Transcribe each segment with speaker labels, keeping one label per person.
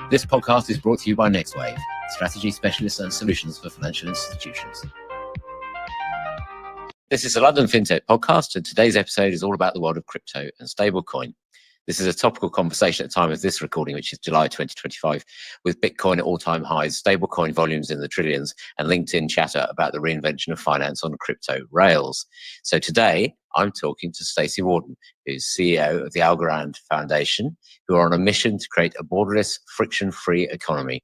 Speaker 1: This podcast is brought to you by NextWave, strategy specialists and solutions for financial institutions. This is a London FinTech podcast, and today's episode is all about the world of crypto and stablecoin. This is a topical conversation at the time of this recording, which is July 2025, with Bitcoin at all-time highs, stablecoin volumes in the trillions, and LinkedIn chatter about the reinvention of finance on crypto rails. So today, I'm talking to Stacey Warden, who's CEO of the Algorand Foundation, who are on a mission to create a borderless, friction-free economy.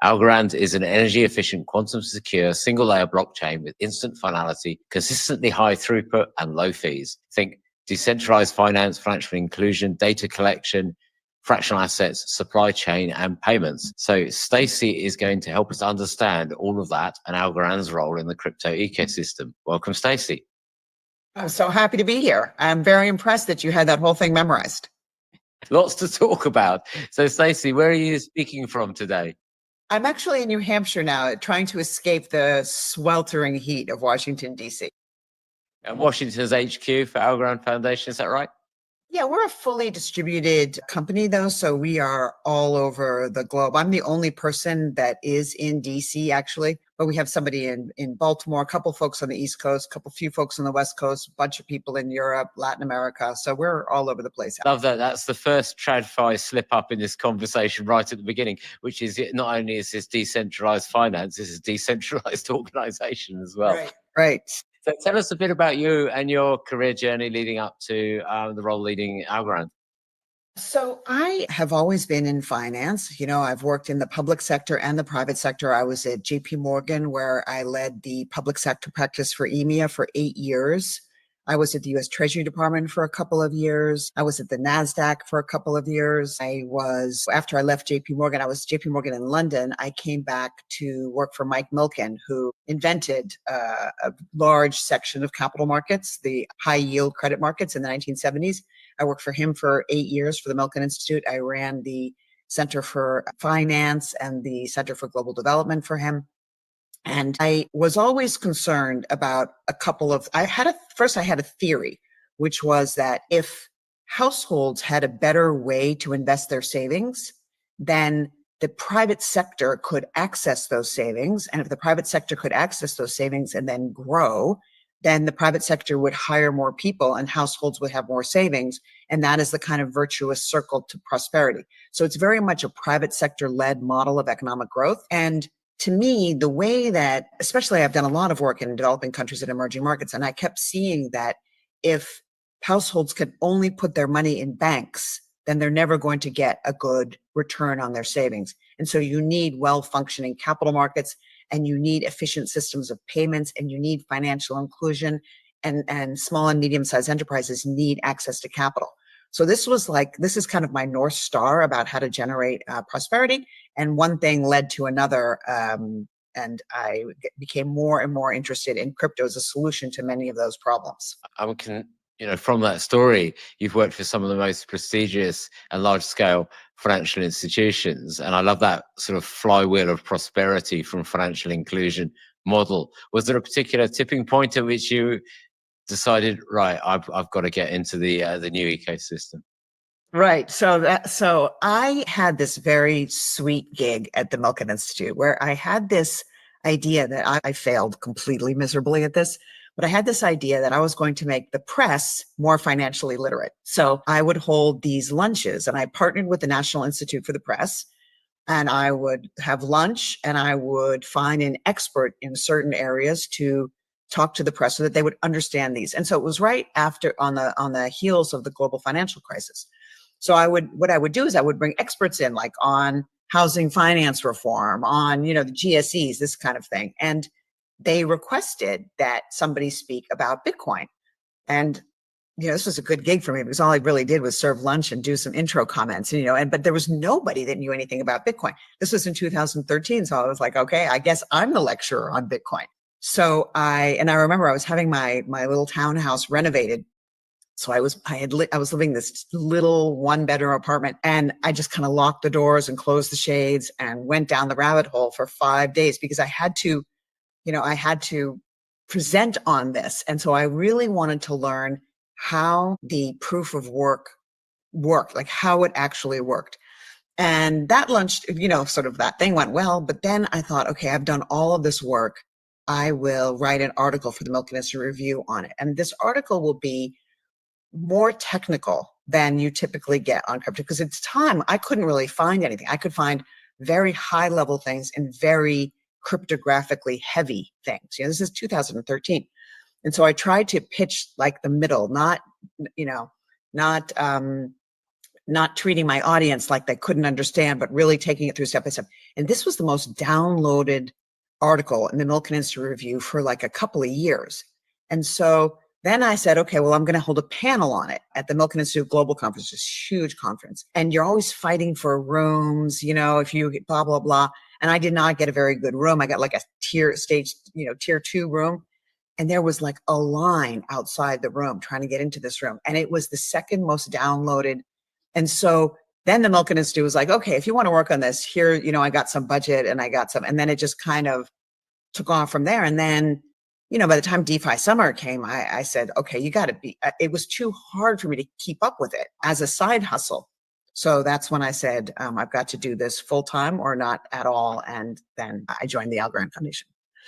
Speaker 1: Algorand is an energy-efficient, quantum-secure, single-layer blockchain with instant finality, consistently high throughput, and low fees. Think decentralized finance, financial inclusion, data collection, fractional assets, supply chain, and payments. So Stacey is going to help us understand all of that and Algorand's role in the crypto ecosystem. Welcome, Stacey.
Speaker 2: I'm so happy to be here. I'm very impressed that you had that whole thing memorized.
Speaker 1: Lots to talk about. So Stacey, where are you speaking from today?
Speaker 2: I'm actually in New Hampshire now, trying to escape the sweltering heat of Washington, D.C.
Speaker 1: And Washington's HQ for Algorand Foundation, is that right?
Speaker 2: Yeah, we're a fully distributed company, though, so we are all over the globe. I'm the only person that is in D.C., actually, but we have somebody in Baltimore, a couple folks on the East Coast, a few folks on the West Coast, a bunch of people in Europe, Latin America, so we're all over the place.
Speaker 1: Love that. That's the first TradFi slip up in this conversation right at the beginning, which is not only is this decentralized finance, this is decentralized organization as well.
Speaker 2: Right.
Speaker 1: So tell us a bit about you and your career journey leading up to the role leading Algorand.
Speaker 2: So I have always been in finance. You know, I've worked in the public sector and the private sector. I was at JP Morgan, where I led the public sector practice for EMEA for 8 years. I was at the US Treasury Department for a couple of years. I was at the NASDAQ for a couple of years. After I left JP Morgan, I was JP Morgan in London. I came back to work for Mike Milken, who invented a large section of capital markets, the high yield credit markets in the 1970s. I worked for him for 8 years for the Milken Institute. I ran the Center for Finance and the Center for Global Development for him. And I was always concerned about I had a theory, which was that if households had a better way to invest their savings, then the private sector could access those savings. And if the private sector could access those savings and then grow, then the private sector would hire more people and households would have more savings. And that is the kind of virtuous circle to prosperity. So it's very much a private sector led model of economic growth. And to me, the way that, especially I've done a lot of work in developing countries and emerging markets, and I kept seeing that if households could only put their money in banks, then they're never going to get a good return on their savings. And so you need well-functioning capital markets, and you need efficient systems of payments, and you need financial inclusion, and small and medium-sized enterprises need access to capital. So this is kind of my North Star about how to generate prosperity. And one thing led to another. And I became more and more interested in crypto as a solution to many of those problems.
Speaker 1: From that story, you've worked for some of the most prestigious and large scale financial institutions. And I love that sort of flywheel of prosperity from financial inclusion model. Was there a particular tipping point at which you decided, right, I've got to get into the new ecosystem?
Speaker 2: Right. So I had this very sweet gig at the Milken Institute where I had this idea that I failed completely miserably at this, but I had this idea that I was going to make the press more financially literate. So I would hold these lunches, and I partnered with the National Institute for the Press, and I would have lunch and I would find an expert in certain areas to talk to the press so that they would understand these. And so it was right after on the heels of the global financial crisis. So what I would do is I would bring experts in, like on housing finance reform, on, the GSEs, this kind of thing. And they requested that somebody speak about Bitcoin. And, this was a good gig for me because all I really did was serve lunch and do some intro comments, but there was nobody that knew anything about Bitcoin. This was in 2013. So I was like, okay, I guess I'm the lecturer on Bitcoin. So I remember I was having my little townhouse renovated. So I was living in this little 1-bedroom apartment, and I just kind of locked the doors and closed the shades and went down the rabbit hole for 5 days because I had to present on this. And so I really wanted to learn how the proof of work worked, like how it actually worked. And that lunch, sort of that thing went well. But then I thought, okay, I've done all of this work. I will write an article for the Milk Industry Review on it. And this article will be more technical than you typically get on crypto, because at the time I couldn't really find anything. I could find very high level things and very cryptographically heavy things. This is 2013. And so I tried to pitch like the middle, not, not, not treating my audience like they couldn't understand, but really taking it through step by step. And this was the most downloaded article in the Milk Industry Review for like a couple of years. And so then I said, okay, well, I'm going to hold a panel on it at the Milk Institute Global Conference, this huge conference. And you're always fighting for rooms, if you get blah, blah, blah. And I did not get a very good room. I got like a tier 2 room. And there was like a line outside the room trying to get into this room. And it was the second most downloaded. And so then the Milk Institute was like, okay, if you want to work on this here, I got some budget and I got some, and then it just kind of took off from there. And then, by the time DeFi summer came, I said, okay, you got to be, it was too hard for me to keep up with it as a side hustle. So that's when I said, I've got to do this full time or not at all. And then I joined the Algorand Foundation.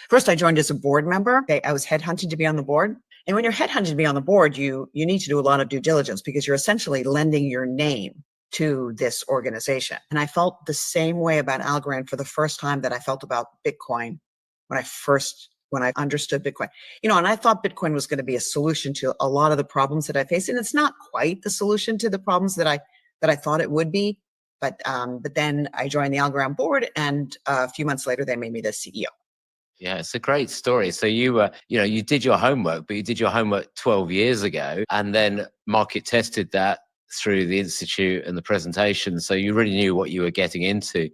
Speaker 2: First, I joined as a board member. I was headhunted to be on the board. And when you're headhunted to be on the board, you need to do a lot of due diligence because you're essentially lending your name to this organization. And I felt the same way about Algorand for the first time that I felt about Bitcoin when I understood Bitcoin. And I thought Bitcoin was going to be a solution to a lot of the problems that I face. And it's not quite the solution to the problems that I thought it would be. But then I joined the Algorand board, and a few months later, they made me the CEO.
Speaker 1: Yeah, it's a great story. So you you did your homework, but you did your homework 12 years ago, and then market tested that through the institute and the presentation. So you really knew what you were getting into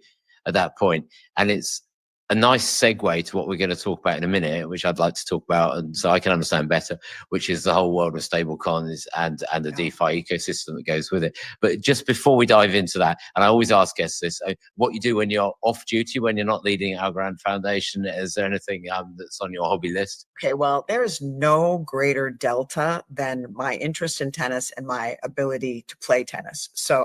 Speaker 1: at that point. And it's a nice segue to what we're going to talk about in a minute, which I'd like to talk about, and so I can understand better, which is the whole world of stable coins and the DeFi ecosystem that goes with it. But just before we dive into that, and I always ask guests this, what you do when you're off duty, when you're not leading Algorand Foundation, is there anything that's on your hobby list?
Speaker 2: Okay, well, there is no greater delta than my interest in tennis and my ability to play tennis. So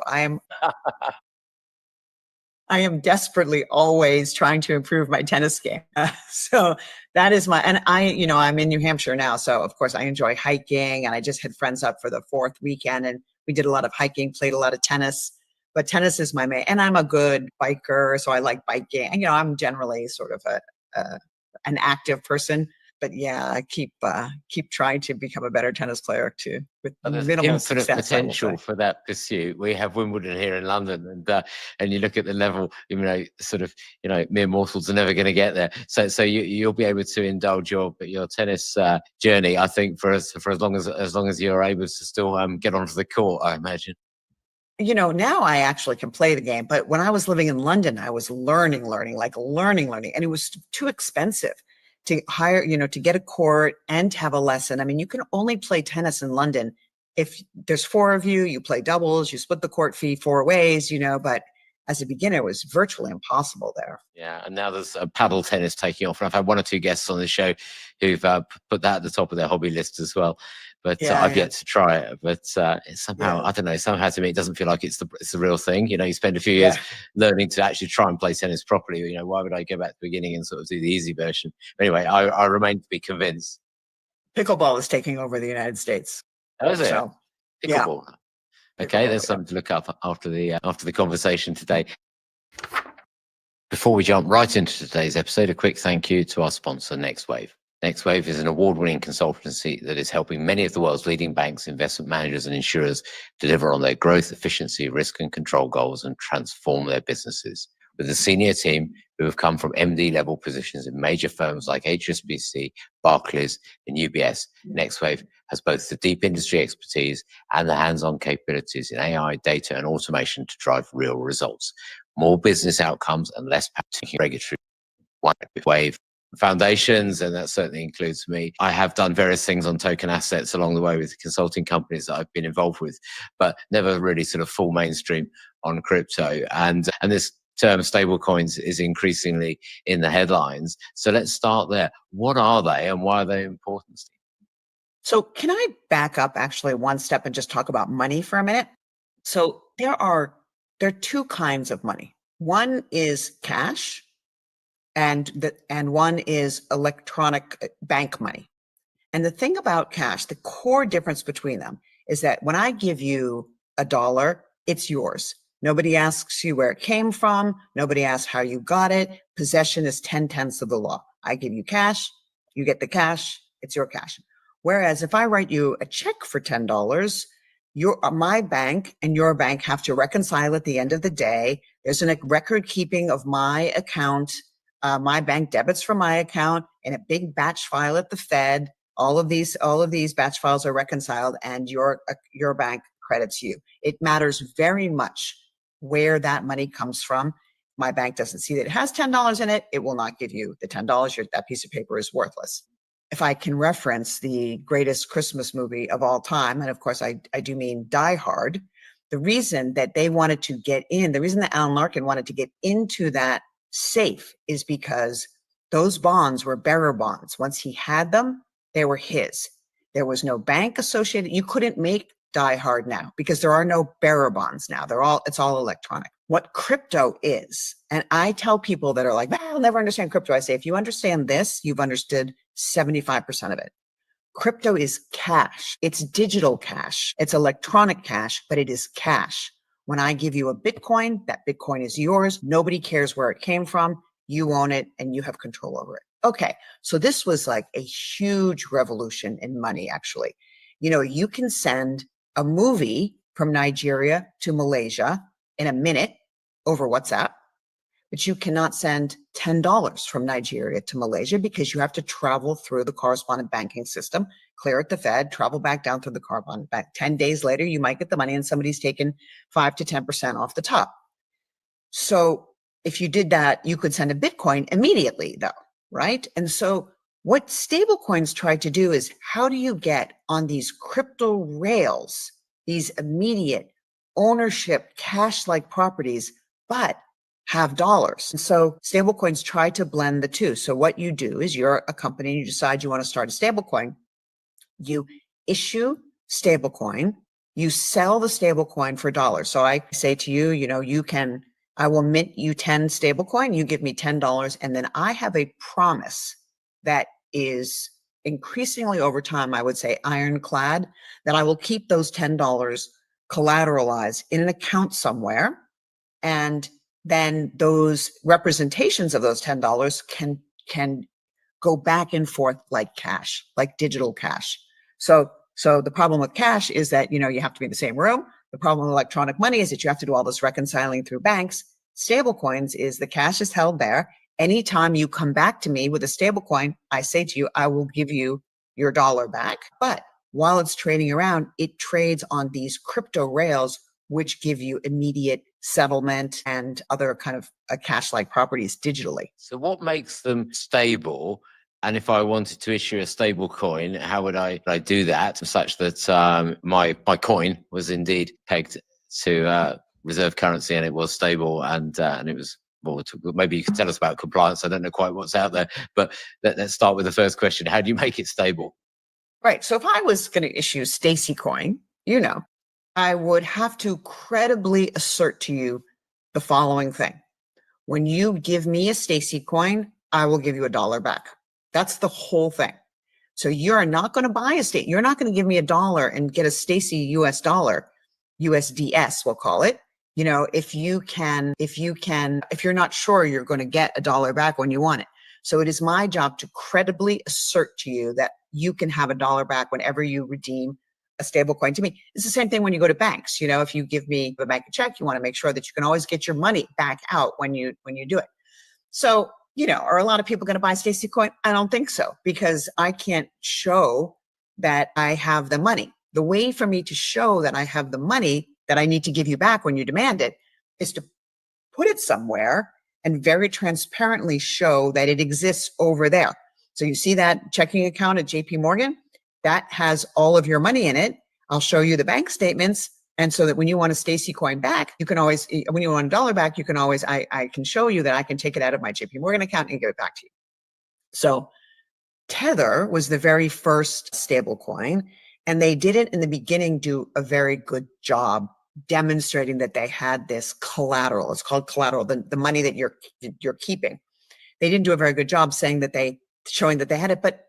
Speaker 2: I am desperately always trying to improve my tennis game. So that is and I'm in New Hampshire now. So of course I enjoy hiking, and I just had friends up for the 4th weekend, and we did a lot of hiking, played a lot of tennis, but tennis is my main, and I'm a good biker. So I like biking. And, I'm generally sort of an active person. But yeah, I keep trying to become a better tennis player too, with minimal
Speaker 1: infinite
Speaker 2: success,
Speaker 1: potential for that pursuit. We have Wimbledon here in London, and you look at the level, mere mortals are never going to get there. So you'll be able to indulge your tennis journey, I think, for as long as you're able to still get onto the court, I imagine.
Speaker 2: Now I actually can play the game, but when I was living in London, I was learning, and it was too expensive to hire, to get a court and to have a lesson. I mean, you can only play tennis in London if there's 4 of you, you play doubles, you split the court fee 4 ways, but as a beginner, it was virtually impossible there.
Speaker 1: Yeah, and now there's paddle tennis taking off. And I've had 1 or 2 guests on the show who've put that at the top of their hobby list as well. But I've yet to try it. But it's somehow, I don't know, somehow to me, it doesn't feel like it's the real thing. You spend a few years learning to actually try and play tennis properly. Why would I go back to the beginning and sort of do the easy version? But anyway, I remain to be convinced.
Speaker 2: Pickleball is taking over the United States.
Speaker 1: Oh, is it?
Speaker 2: So,
Speaker 1: pickleball. Yeah. Okay, there's something to look up after the conversation today. Before we jump right into today's episode, a quick thank you to our sponsor, NextWave. NextWave is an award-winning consultancy that is helping many of the world's leading banks, investment managers, and insurers deliver on their growth, efficiency, risk, and control goals and transform their businesses. With a senior team who have come from MD level positions in major firms like HSBC, Barclays, and UBS, NextWave has both the deep industry expertise and the hands-on capabilities in AI, data, and automation to drive real results. More business outcomes and less regulatory. Wave foundations, and that certainly includes me. I have done various things on token assets along the way with consulting companies that I've been involved with, but never really sort of full mainstream on crypto. And this term stable coins is increasingly in the headlines. So let's start there. What are they and why are they important, Steve?
Speaker 2: So can I back up actually 1 step and just talk about money for a minute? So there are there are two kinds of money. One is cash, and one is electronic bank money. And the thing about cash, the core difference between them is that when I give you $1, it's yours. Nobody asks you where it came from. Nobody asks how you got it. Possession is 10/10 of the law. I give you cash, you get the cash, it's your cash. Whereas if I write you a check for $10, my bank and your bank have to reconcile at the end of the day. There's a record keeping of my account. My bank debits from my account in a big batch file at the Fed. All of these batch files are reconciled, and your bank credits you. It matters very much where that money comes from. My bank doesn't see that it has $10 in it. It will not give you the $10. That piece of paper is worthless. If I can reference the greatest Christmas movie of all time, and of course I do mean Die Hard, the reason that they wanted to get in, the reason that Alan Larkin wanted to get into that safe is because those bonds were bearer bonds. Once he had them, they were his. There was no bank associated. You couldn't make Die Hard now because there are no bearer bonds now. It's all electronic. What crypto is, and I tell people that are like, I'll never understand crypto. I say, if you understand this, you've understood 75% of it. Crypto is cash. It's digital cash. It's electronic cash, but it is cash. When I give you a Bitcoin, that Bitcoin is yours. Nobody cares where it came from. You own it and you have control over it. Okay, so this was like a huge revolution in money, actually. You can send a movie from Nigeria to Malaysia in a minute over WhatsApp, but you cannot send $10 from Nigeria to Malaysia because you have to travel through the correspondent banking system, clear at the Fed, travel back down through the correspondent bank. 10 days later, you might get the money and somebody's taken 5 to 10% off the top. So if you did that, you could send a Bitcoin immediately, though, right? And so what stablecoins try to do is, how do you get on these crypto rails, these immediate ownership, cash-like properties, but have dollars? And so stablecoins try to blend the two. So what you do is, you're a company and you decide you want to start a stablecoin. You issue stablecoin, you sell the stablecoin for dollars. So I say to you, I will mint you 10 stablecoin, you give me $10, and then I have a promise that is increasingly over time, I would say ironclad, that I will keep those $10 collateralized in an account somewhere. And then those representations of those $10 can go back and forth like cash, like digital cash. So the problem with cash is that, you have to be in the same room. The problem with electronic money is that you have to do all this reconciling through banks. Stablecoins is the cash is held there. Anytime you come back to me with a stablecoin, I say to you, I will give you your dollar back. But while it's trading around, it trades on these crypto rails, which give you immediate settlement and other kind of cash-like properties digitally.
Speaker 1: So what makes them stable? And if I wanted to issue a stable coin, how would I do that such that my coin was indeed pegged to reserve currency and it was stable and it was, well, maybe you can tell us about compliance. I don't know quite what's out there, but let's start with the first question. How do you make it stable?
Speaker 2: Right. So if I was going to issue Stacy coin, I would have to credibly assert to you the following thing. When you give me a Stacy coin, I will give you $1 back. That's the whole thing. So you're not going to buy a state. You're not going to give me $1 and get a Stacy US dollar, USDS, we'll call it. If you're not sure you're going to get $1 back when you want it. So it is my job to credibly assert to you that you can have $1 back whenever you redeem a stable coin to me. It's the same thing when you go to banks. If you give me a bank a check, you want to make sure that you can always get your money back out when you do it. So, are a lot of people going to buy Stacy coin? I don't think so, because I can't show that I have the money. The way for me to show that I have the money that I need to give you back when you demand it is to put it somewhere and very transparently show that it exists over there. So you see that checking account at JP Morgan? That has all of your money in it. I'll show you the bank statements. And so that when you want a Stacy coin back, you can always, when you want $1 back, you can always, I can show you that I can take it out of my JP Morgan account and give it back to you. So Tether was the very first stable coin, and they didn't in the beginning do a very good job demonstrating that they had this collateral. It's called collateral, the money that you're keeping. They didn't do a very good job showing that they had it, but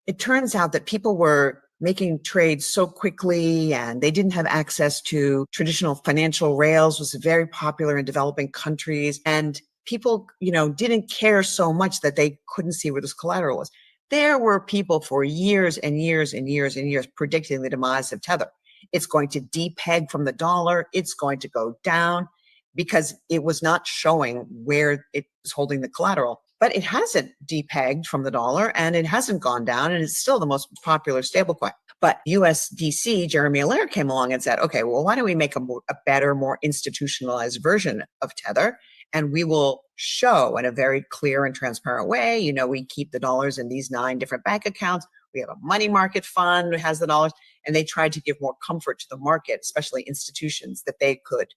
Speaker 2: it turns out that people were making trades so quickly and they didn't have access to traditional financial rails. Was very popular in developing countries, and people, didn't care so much that they couldn't see where this collateral was. There were people for years and years and years and years predicting the demise of Tether. It's going to depeg from the dollar. It's going to go down because it was not showing where it was holding the collateral. But it hasn't depegged from the dollar and it hasn't gone down, and it's still the most popular stablecoin. But USDC, Jeremy Allaire came along and said, okay, well, why don't we make a better, more institutionalized version of Tether? And we will show in a very clear and transparent way, we keep the dollars in these 9 different bank accounts. We have a money market fund that has the dollars. And they tried to give more comfort to the market, especially institutions, that they could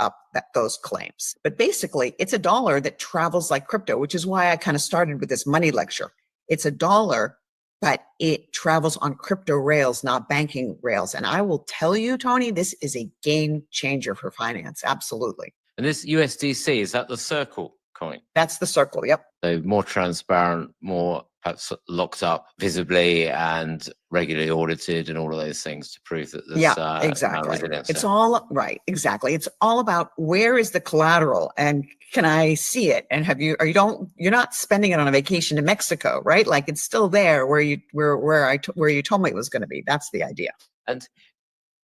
Speaker 2: up those claims. But basically, it's a dollar that travels like crypto, which is why I kind of started with this money lecture. It's a dollar, but it travels on crypto rails, not banking rails. And I will tell you, Tony, this is a game changer for finance. Absolutely.
Speaker 1: And this USDC, is that the Circle coin?
Speaker 2: That's the Circle. Yep.
Speaker 1: So more transparent, more perhaps locked up visibly and regularly audited and all of those things to prove that there's
Speaker 2: exactly.
Speaker 1: resilience.
Speaker 2: It's all right. Exactly. It's all about where is the collateral and can I see it? And you're not spending it on a vacation to Mexico, right? Like it's still there where you told me it was going to be. That's the idea.
Speaker 1: And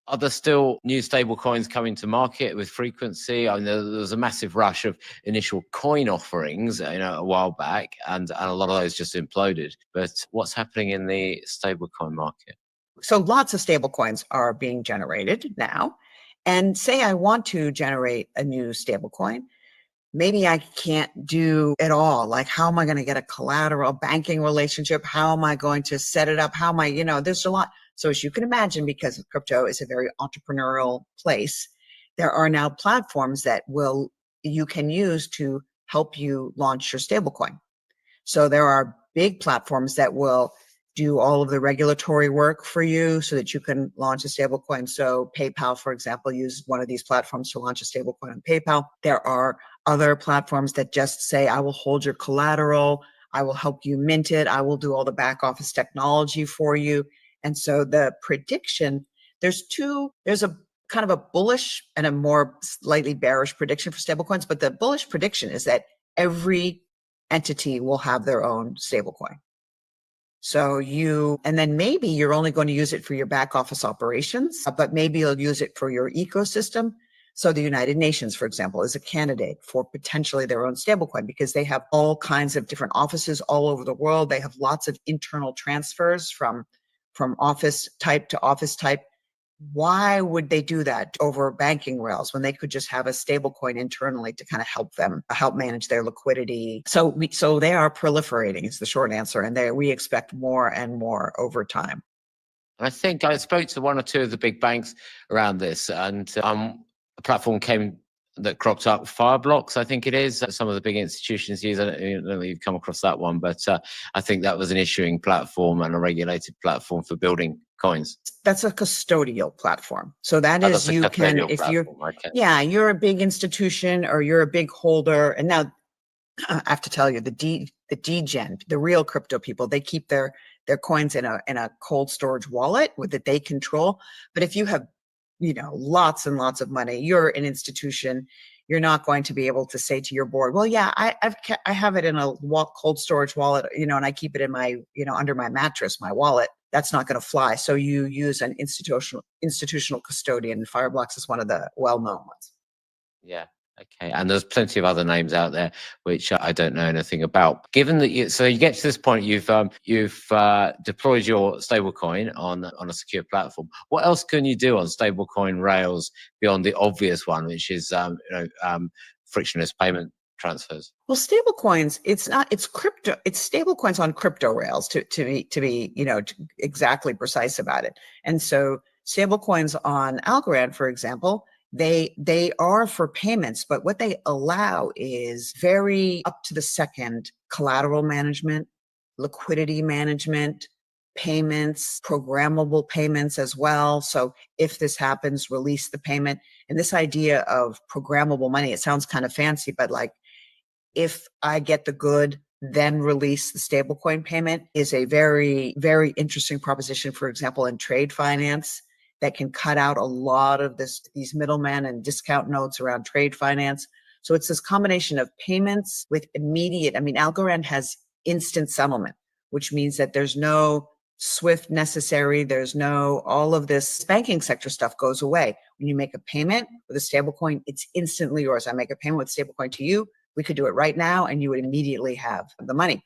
Speaker 1: are there still new stable coins coming to market with frequency? I mean, there was a massive rush of initial coin offerings, a while back, and a lot of those just imploded. But what's happening in the stable coin market?
Speaker 2: So lots of stable coins are being generated now. And say I want to generate a new stable coin, maybe I can't do it all. Like, how am I going to get a collateral banking relationship? How am I going to set it up? How am I, there's a lot. So as you can imagine, because crypto is a very entrepreneurial place, there are now platforms that you can use to help you launch your stablecoin. So there are big platforms that will do all of the regulatory work for you so that you can launch a stablecoin. So PayPal, for example, used one of these platforms to launch a stablecoin on PayPal. There are other platforms that just say, I will hold your collateral. I will help you mint it. I will do all the back office technology for you. And so the prediction, there's a kind of a bullish and a more slightly bearish prediction for stablecoins. But the bullish prediction is that every entity will have their own stablecoin. So and then maybe you're only going to use it for your back office operations, but maybe you'll use it for your ecosystem. So the United Nations, for example, is a candidate for potentially their own stablecoin because they have all kinds of different offices all over the world. They have lots of internal transfers from office type to office type. Why would they do that over banking rails when they could just have a stable coin internally to kind of help manage their liquidity? So they are proliferating is the short answer. And we expect more and more over time.
Speaker 1: I think I spoke to one or two of the big banks around this, and a platform that cropped up, Fireblocks, I think it is. Some of the big institutions use it. I don't know if you've come across that one, but I think that was an issuing platform and a regulated platform for building coins.
Speaker 2: That's a custodial platform. So that is, you can, if you're, you're a big institution or you're a big holder. And now I have to tell you, the degen, the real crypto people, they keep their coins in a cold storage wallet that they control. But if you have lots and lots of money, you're an institution, you're not going to be able to say to your board, well, yeah, I have it in a cold storage wallet, and I keep it in my, under my mattress, my wallet. That's not going to fly. So you use an institutional custodian. Fireblocks is one of the well-known ones.
Speaker 1: Yeah. Okay, and there's plenty of other names out there which I don't know anything about. Given that you get to this point, you've deployed your stablecoin on a secure platform. What else can you do on stablecoin rails beyond the obvious one, which is frictionless payment transfers?
Speaker 2: Well, stablecoins, it's crypto, it's stablecoins on crypto rails to be exactly precise about it. And so stablecoins on Algorand, for example, they are for payments, but what they allow is very up to the second collateral management, liquidity management, payments, programmable payments as well. So if this happens, release the payment. And this idea of programmable money, it sounds kind of fancy, but like, if I get the good, then release the stablecoin payment is a very, very interesting proposition, for example, in trade finance that can cut out a lot of these middlemen and discount notes around trade finance. So it's this combination of payments with immediate, I mean, Algorand has instant settlement, which means that there's no SWIFT necessary. There's no, all of this banking sector stuff goes away. When you make a payment with a stablecoin, it's instantly yours. I make a payment with stablecoin to you. We could do it right now and you would immediately have the money.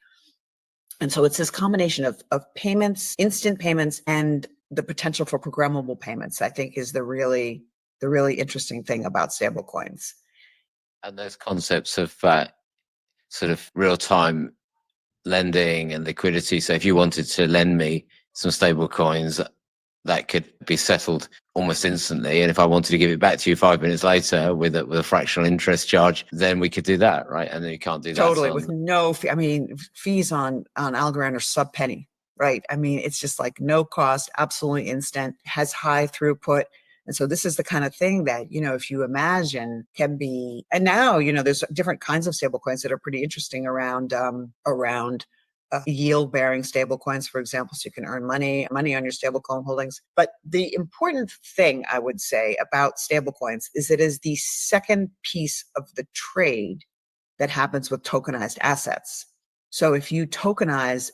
Speaker 2: And so it's this combination of payments, instant payments, and the potential for programmable payments, I think, is the really interesting thing about stablecoins.
Speaker 1: And those concepts of sort of real-time lending and liquidity. So if you wanted to lend me some stable coins, that could be settled almost instantly. And if I wanted to give it back to you 5 minutes later with a fractional interest charge, then we could do that, right? And then you can't do that.
Speaker 2: Totally, with no fee. I mean, fees on Algorand are sub penny, right? I mean, it's just like no cost, absolutely instant, has high throughput. And so this is the kind of thing that, if you imagine can be, and now, there's different kinds of stable coins that are pretty interesting around yield bearing stable coins, for example, so you can earn money on your stable coin holdings. But the important thing I would say about stable coins is it is the second piece of the trade that happens with tokenized assets. So if you tokenize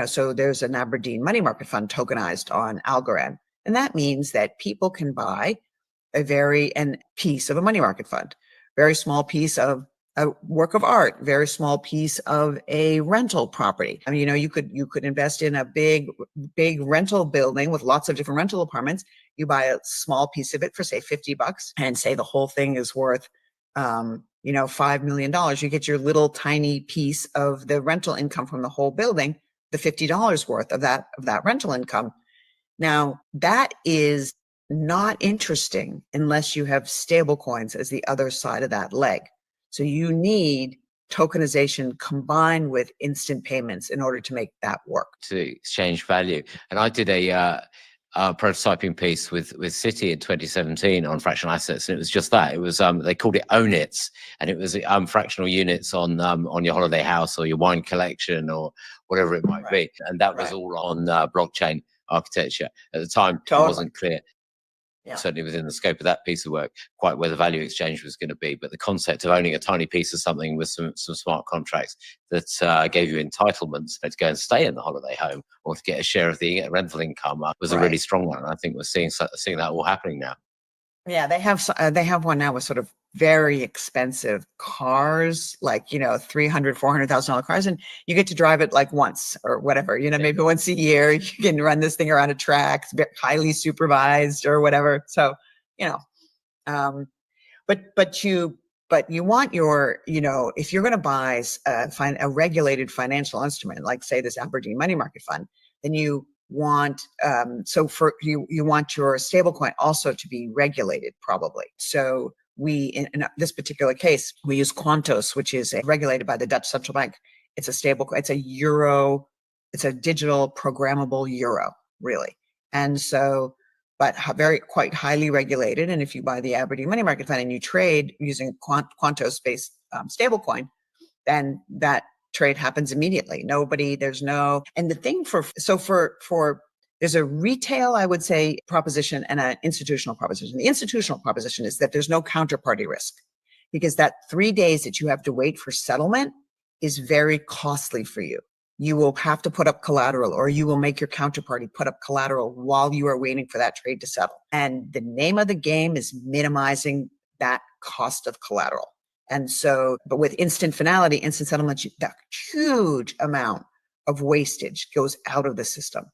Speaker 2: so there's an Aberdeen money market fund tokenized on Algorand, and that means that people can buy a piece of a money market fund, very small piece of a work of art, very small piece of a rental property. I mean, you could invest in a big rental building with lots of different rental apartments. You buy a small piece of it for say $50 and say the whole thing is worth, $5 million. You get your little tiny piece of the rental income from the whole building, the $50 worth of that rental income. Now that is not interesting unless you have stable coins as the other side of that leg. So you need tokenization combined with instant payments in order to make that work.
Speaker 1: To exchange value. And I did a prototyping piece with Citi in 2017 on fractional assets, and it was just that. It was they called it Own It, and it was fractional units on your holiday house or your wine collection or whatever it might be. And that was all on blockchain architecture. At the time, It wasn't clear. Yeah. Certainly within the scope of that piece of work, quite where the value exchange was going to be. But the concept of owning a tiny piece of something with some smart contracts that gave you entitlements to go and stay in the holiday home or to get a share of the rental income was a really strong one. I think we're seeing that all happening now.
Speaker 2: Yeah, they have one now with sort of very expensive cars, like $300,000-$400,000 cars, and you get to drive it like once or whatever, maybe once a year. You can run this thing around a track, it's highly supervised or whatever. So, but you want your, if you're going to buy a regulated financial instrument, like say this Aberdeen money market fund, then you want you want your stablecoin also to be regulated, probably. So in this particular case, we use Quantos, which is regulated by the Dutch central bank. It's a stablecoin. It's a euro. It's a digital programmable euro, really. And so, but quite highly regulated. And if you buy the Aberdeen money market fund and you trade using Quantos-based stablecoin, then that trade happens immediately. And the thing there's a retail, I would say, proposition and an institutional proposition. The institutional proposition is that there's no counterparty risk, because that 3 days that you have to wait for settlement is very costly for you. You will have to put up collateral, or you will make your counterparty put up collateral while you are waiting for that trade to settle. And the name of the game is minimizing that cost of collateral. And so, but with instant finality, instant settlement, that huge amount of wastage goes out of the system.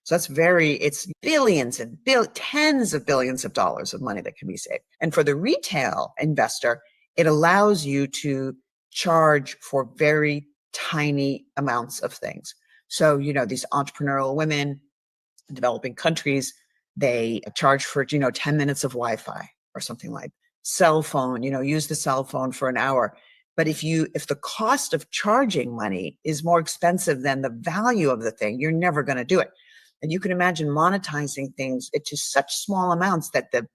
Speaker 2: So it's billions and tens of billions of dollars of money that can be saved. And for the retail investor, it allows you to charge for very tiny amounts of things. So, these entrepreneurial women in developing countries, they charge for, 10 minutes of Wi-Fi or something like cell phone, use the cell phone for an hour. But if the cost of charging money is more expensive than the value of the thing, you're never going to do it. And you can imagine monetizing things at just such small amounts that the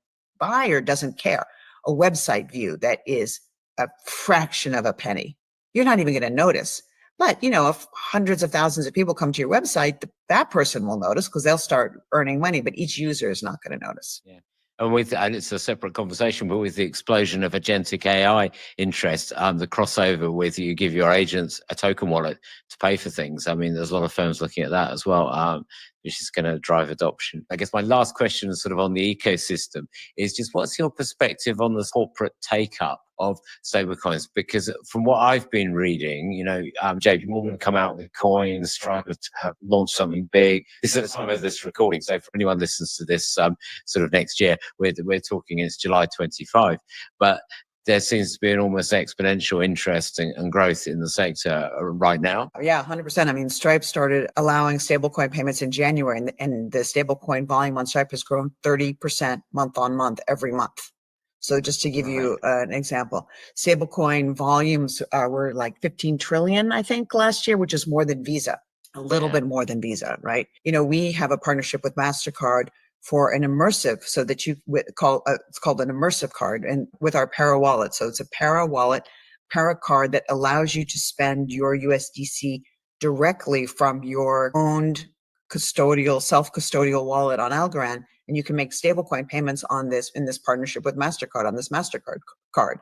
Speaker 2: buyer doesn't care. A website view that is a fraction of a penny, you're not even going to notice. But, if hundreds of thousands of people come to your website, that person will notice because they'll start earning money, but each user is not going to notice.
Speaker 1: Yeah. And it's a separate conversation, but with the explosion of agentic AI interest, the crossover with you give your agents a token wallet to pay for things. I mean, there's a lot of firms looking at that as well, which is going to drive adoption. I guess my last question is sort of on the ecosystem is just what's your perspective on the corporate take-up of stablecoins? Because from what I've been reading, JP Morgan come out with coins, trying to launch something big. This is at the time of this recording, so for anyone listens to this sort of next year, we're talking it's July 25, but there seems to be an almost exponential interest and growth in the sector right now.
Speaker 2: Yeah, 100%. I mean, Stripe started allowing stablecoin payments in January, and the stablecoin volume on Stripe has grown 30% month on month every month. So just to give you an example, stablecoin volumes were like 15 trillion, I think, last year, which is more than Visa, a little bit more than Visa, right? We have a partnership with MasterCard for an immersive, so that it's called an immersive card, and with our Para wallet. So it's a Para wallet, Para card that allows you to spend your USDC directly from your owned self-custodial wallet on Algorand, and you can make stablecoin payments in this partnership with MasterCard on this MasterCard card.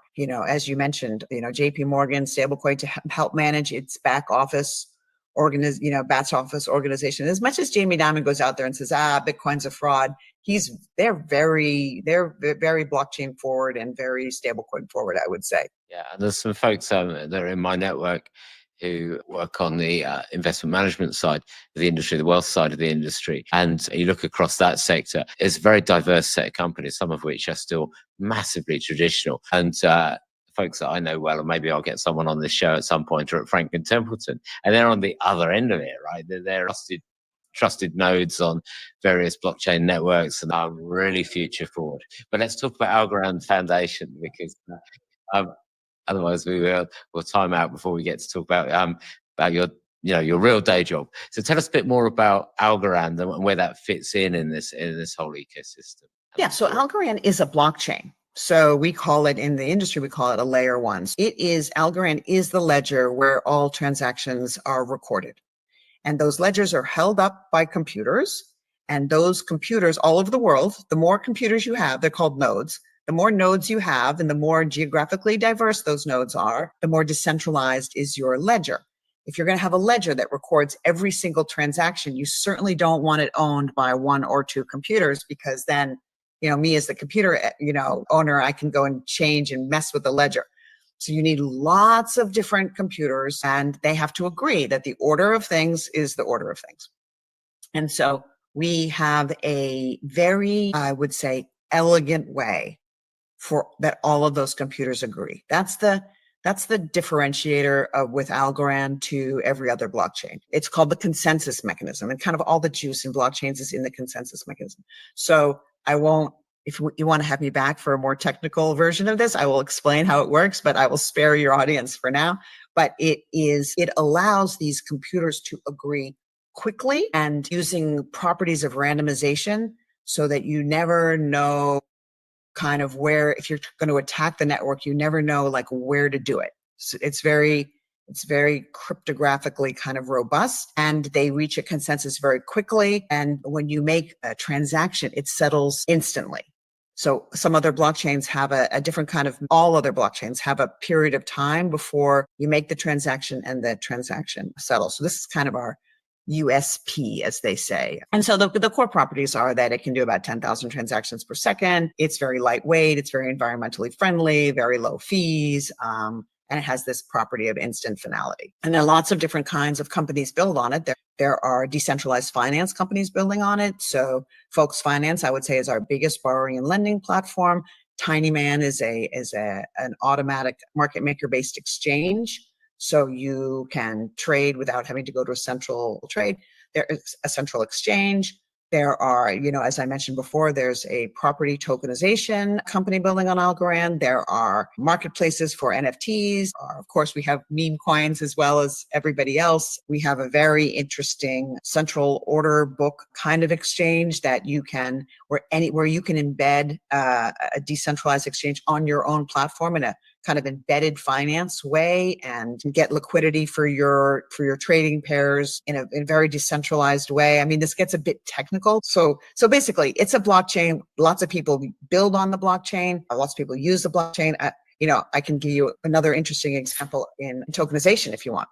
Speaker 2: As you mentioned, JP Morgan stablecoin to help manage its back office organization. As much as Jamie Dimon goes out there and says, Bitcoin's a fraud, they're very blockchain forward and very stablecoin forward, I would say.
Speaker 1: Yeah, and there's some folks that are in my network who work on the investment management side of the industry, the wealth side of the industry. And you look across that sector, it's a very diverse set of companies, some of which are still massively traditional. And folks that I know well, and maybe I'll get someone on this show at some point, are at Franklin Templeton. And they're on the other end of it, right? They're trusted nodes on various blockchain networks and are really future forward. But let's talk about Algorand Foundation, because otherwise we'll time out before we get to talk about your real day job. So tell us a bit more about Algorand and where that fits in this whole ecosystem.
Speaker 2: Yeah, so Algorand is a blockchain. So we call it, in the industry, we call it a layer one. Algorand is the ledger where all transactions are recorded. And those ledgers are held up by computers. And those computers all over the world, the more computers you have, they're called nodes. The more nodes you have and the more geographically diverse those nodes are, the more decentralized is your ledger. If you're going to have a ledger that records every single transaction, you certainly don't want it owned by one or two computers, because then, me as the computer, owner, I can go and change and mess with the ledger. So you need lots of different computers, and they have to agree that the order of things is the order of things. And so we have a very, I would say, elegant way for that all of those computers agree. That's the differentiator with Algorand to every other blockchain. It's called the consensus mechanism, and kind of all the juice in blockchains is in the consensus mechanism. So I won't, if you want to have me back for a more technical version of this, I will explain how it works, but I will spare your audience for now. But it allows these computers to agree quickly and using properties of randomization, so that you never know kind of where, if you're going to attack the network, you never know like where to do it. So it's very cryptographically kind of robust, and they reach a consensus very quickly. And when you make a transaction, it settles instantly. So some other blockchains have a different kind of, all other blockchains have a period of time before you make the transaction and the transaction settles. So this is kind of our USP, as they say. And so the core properties are that it can do about 10,000 transactions per second. It's very lightweight. It's very environmentally friendly, very low fees. And it has this property of instant finality. And there are lots of different kinds of companies built on it. There are decentralized finance companies building on it. So Folks Finance, I would say, is our biggest borrowing and lending platform. Tinyman is an automatic market maker based exchange. So you can trade without having to go to a central trade. There is a central exchange. There are, as I mentioned before, there's a property tokenization company building on Algorand. There are marketplaces for NFTs. Of course, we have meme coins as well as everybody else. We have a very interesting central order book kind of exchange that you can, where you can embed a decentralized exchange on your own platform in a kind of embedded finance way and get liquidity for your trading pairs in a very decentralized way. I mean, this gets a bit technical. So basically, it's a blockchain. Lots of people build on the blockchain. Lots of people use the blockchain. I can give you another interesting example in tokenization if you want,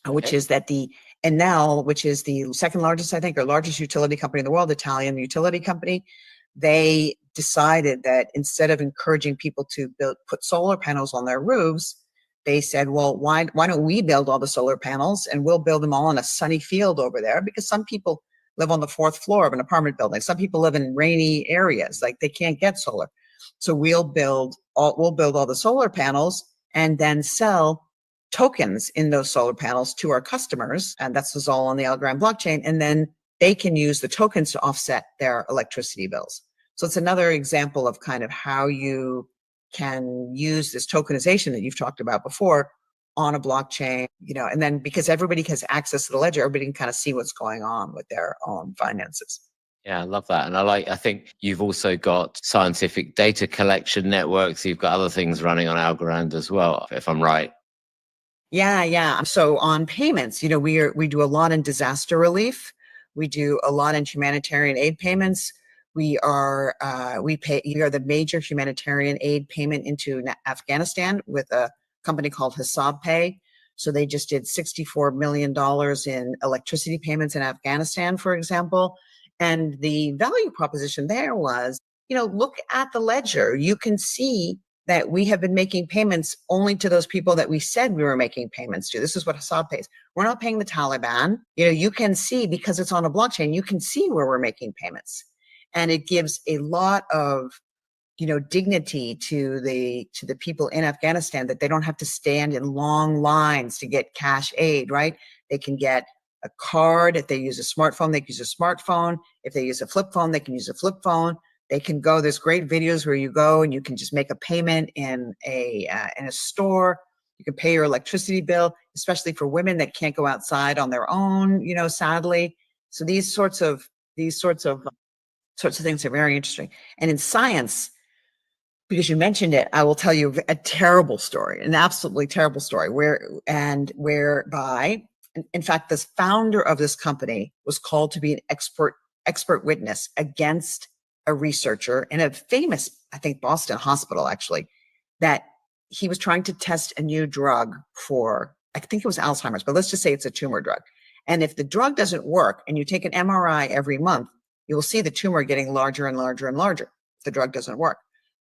Speaker 2: which is that the Enel, which is the second largest, I think, or largest utility company in the world, Italian utility company, they decided that instead of encouraging people to put solar panels on their roofs, they said, well, why don't we build all the solar panels and we'll build them all in a sunny field over there? Because some people live on the fourth floor of an apartment building. Some people live in rainy areas, like they can't get solar. So we'll build all the solar panels and then sell tokens in those solar panels to our customers. And that's all on the Algorand blockchain. And then they can use the tokens to offset their electricity bills. So it's another example of kind of how you can use this tokenization that you've talked about before on a blockchain, and then because everybody has access to the ledger, everybody can kind of see what's going on with their own finances.
Speaker 1: Yeah, I love that. And I think you've also got scientific data collection networks. You've got other things running on Algorand as well, if I'm right.
Speaker 2: Yeah. So on payments, we do a lot in disaster relief. We do a lot in humanitarian aid payments. We are the major humanitarian aid payment into Afghanistan with a company called Hisab Pay. So they just did $64 million in electricity payments in Afghanistan, for example. And the value proposition there was, look at the ledger. You can see that we have been making payments only to those people that we said we were making payments to. This is what Hisab pays. We're not paying the Taliban. You can see, because it's on a blockchain, you can see where we're making payments. And it gives a lot of, dignity to the people in Afghanistan, that they don't have to stand in long lines to get cash aid, right? They can get a card. If they use a smartphone, they can use a smartphone. If they use a flip phone, they can use a flip phone. They can go, there's great videos where you go and you can just make a payment in a store. You can pay your electricity bill, especially for women that can't go outside on their own, sadly. So these sorts of things are very interesting. And in science, because you mentioned it, I will tell you a terrible story, an absolutely terrible story whereby, in fact, this founder of this company was called to be an expert witness against a researcher in a famous, I think, Boston hospital, actually, that he was trying to test a new drug for, I think it was Alzheimer's, but let's just say it's a tumor drug. And if the drug doesn't work and you take an MRI every month, you'll see the tumor getting larger and larger and larger if the drug doesn't work.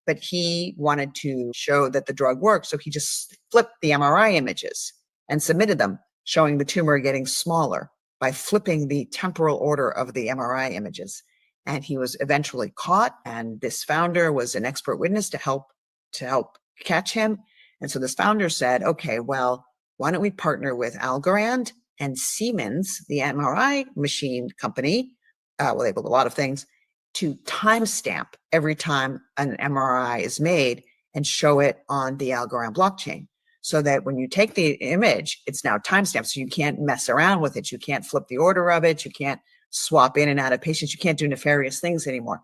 Speaker 2: But he wanted to show that the drug worked, so he just flipped the MRI images and submitted them, showing the tumor getting smaller by flipping the temporal order of the MRI images. And he was eventually caught, and this founder was an expert witness to help catch him. And so this founder said, okay, well, why don't we partner with Algorand and Siemens, the MRI machine company, they build a lot of things, to timestamp every time an MRI is made and show it on the Algorand blockchain, so that when you take the image, it's now timestamped. So you can't mess around with it. You can't flip the order of it. You can't swap in and out of patients. You can't do nefarious things anymore.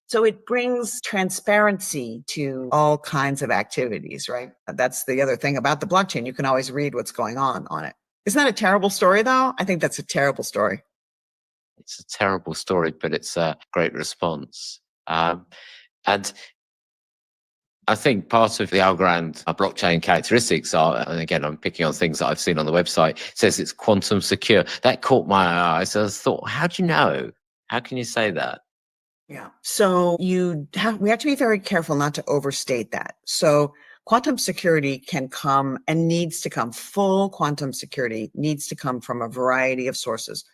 Speaker 2: So it brings transparency to all kinds of activities, right? That's the other thing about the blockchain. You can always read what's going on it. Isn't that a terrible story, though? I think that's a terrible story.
Speaker 1: It's a terrible story, but it's a great response. And I think part of the Algorand blockchain characteristics are, and again, I'm picking on things that I've seen on the website, it says it's quantum secure. That caught my eye. So I thought, how do you know? How can you say that?
Speaker 2: Yeah. So we have to be very careful not to overstate that. So quantum security can come and needs to come, full quantum security needs to come from a variety of sources.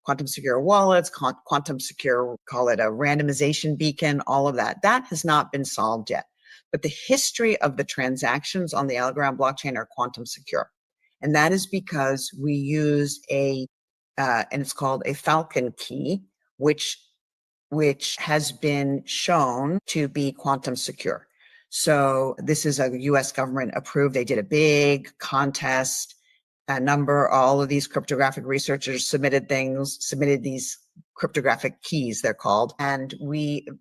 Speaker 2: Quantum secure wallets, quantum secure, call it a randomization beacon, all of that. That has not been solved yet. But the history of the transactions on the Algorand blockchain are quantum secure. And that is because we use and it's called a Falcon key, which has been shown to be quantum secure. So this is a US government approved. They did a big contest, all of these cryptographic researchers submitted these cryptographic keys, they're called. And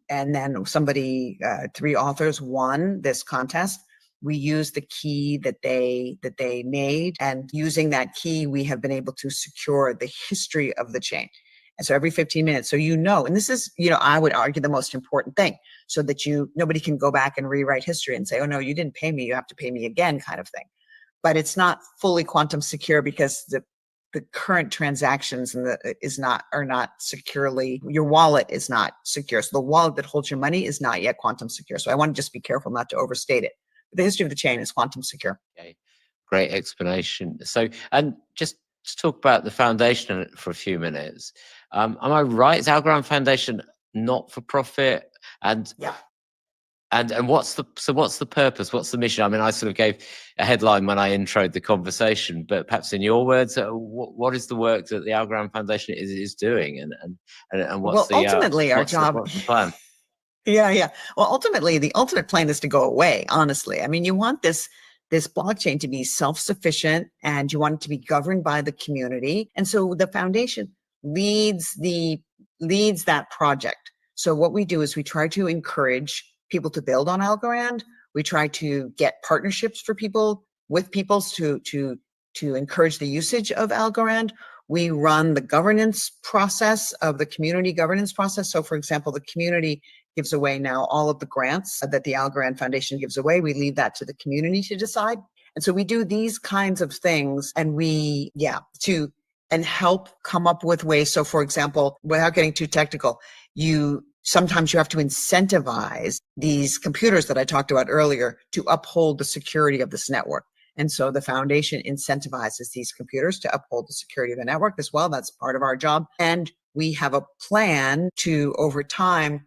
Speaker 2: then three authors won this contest. We used the key that they made, and using that key, we have been able to secure the history of the chain. And so every 15 minutes, so and this is, I would argue the most important thing, so that nobody can go back and rewrite history and say, oh no, you didn't pay me, you have to pay me again, kind of thing. But it's not fully quantum secure because the current transactions are not securely, your wallet is not secure. So the wallet that holds your money is not yet quantum secure. So I want to just be careful not to overstate it. The history of the chain is quantum secure.
Speaker 1: Okay, great explanation. So, and just to talk about the foundation for a few minutes. Am I right? Is Algorand Foundation not for profit? And
Speaker 2: yeah.
Speaker 1: And what's the purpose? What's the mission? I mean, I sort of gave a headline when I introed the conversation, but perhaps in your words, what is the work that the Algorand Foundation is doing, and what's
Speaker 2: ultimately our job?
Speaker 1: What's the plan?
Speaker 2: Yeah. Well, ultimately, the ultimate plan is to go away. Honestly, I mean, you want this blockchain to be self-sufficient, and you want it to be governed by the community. And so the foundation leads that project. So what we do is we try to encourage people to build on Algorand. We try to get partnerships for people to encourage the usage of Algorand. We run the governance process of the community governance process. So for example, the community gives away now all of the grants that the Algorand Foundation gives away. We leave that to the community to decide. And so we do these kinds of things, and and help come up with ways. So for example, without getting too technical, sometimes you have to incentivize these computers that I talked about earlier to uphold the security of this network. And so the foundation incentivizes these computers to uphold the security of the network as well. That's part of our job. And we have a plan to, over time,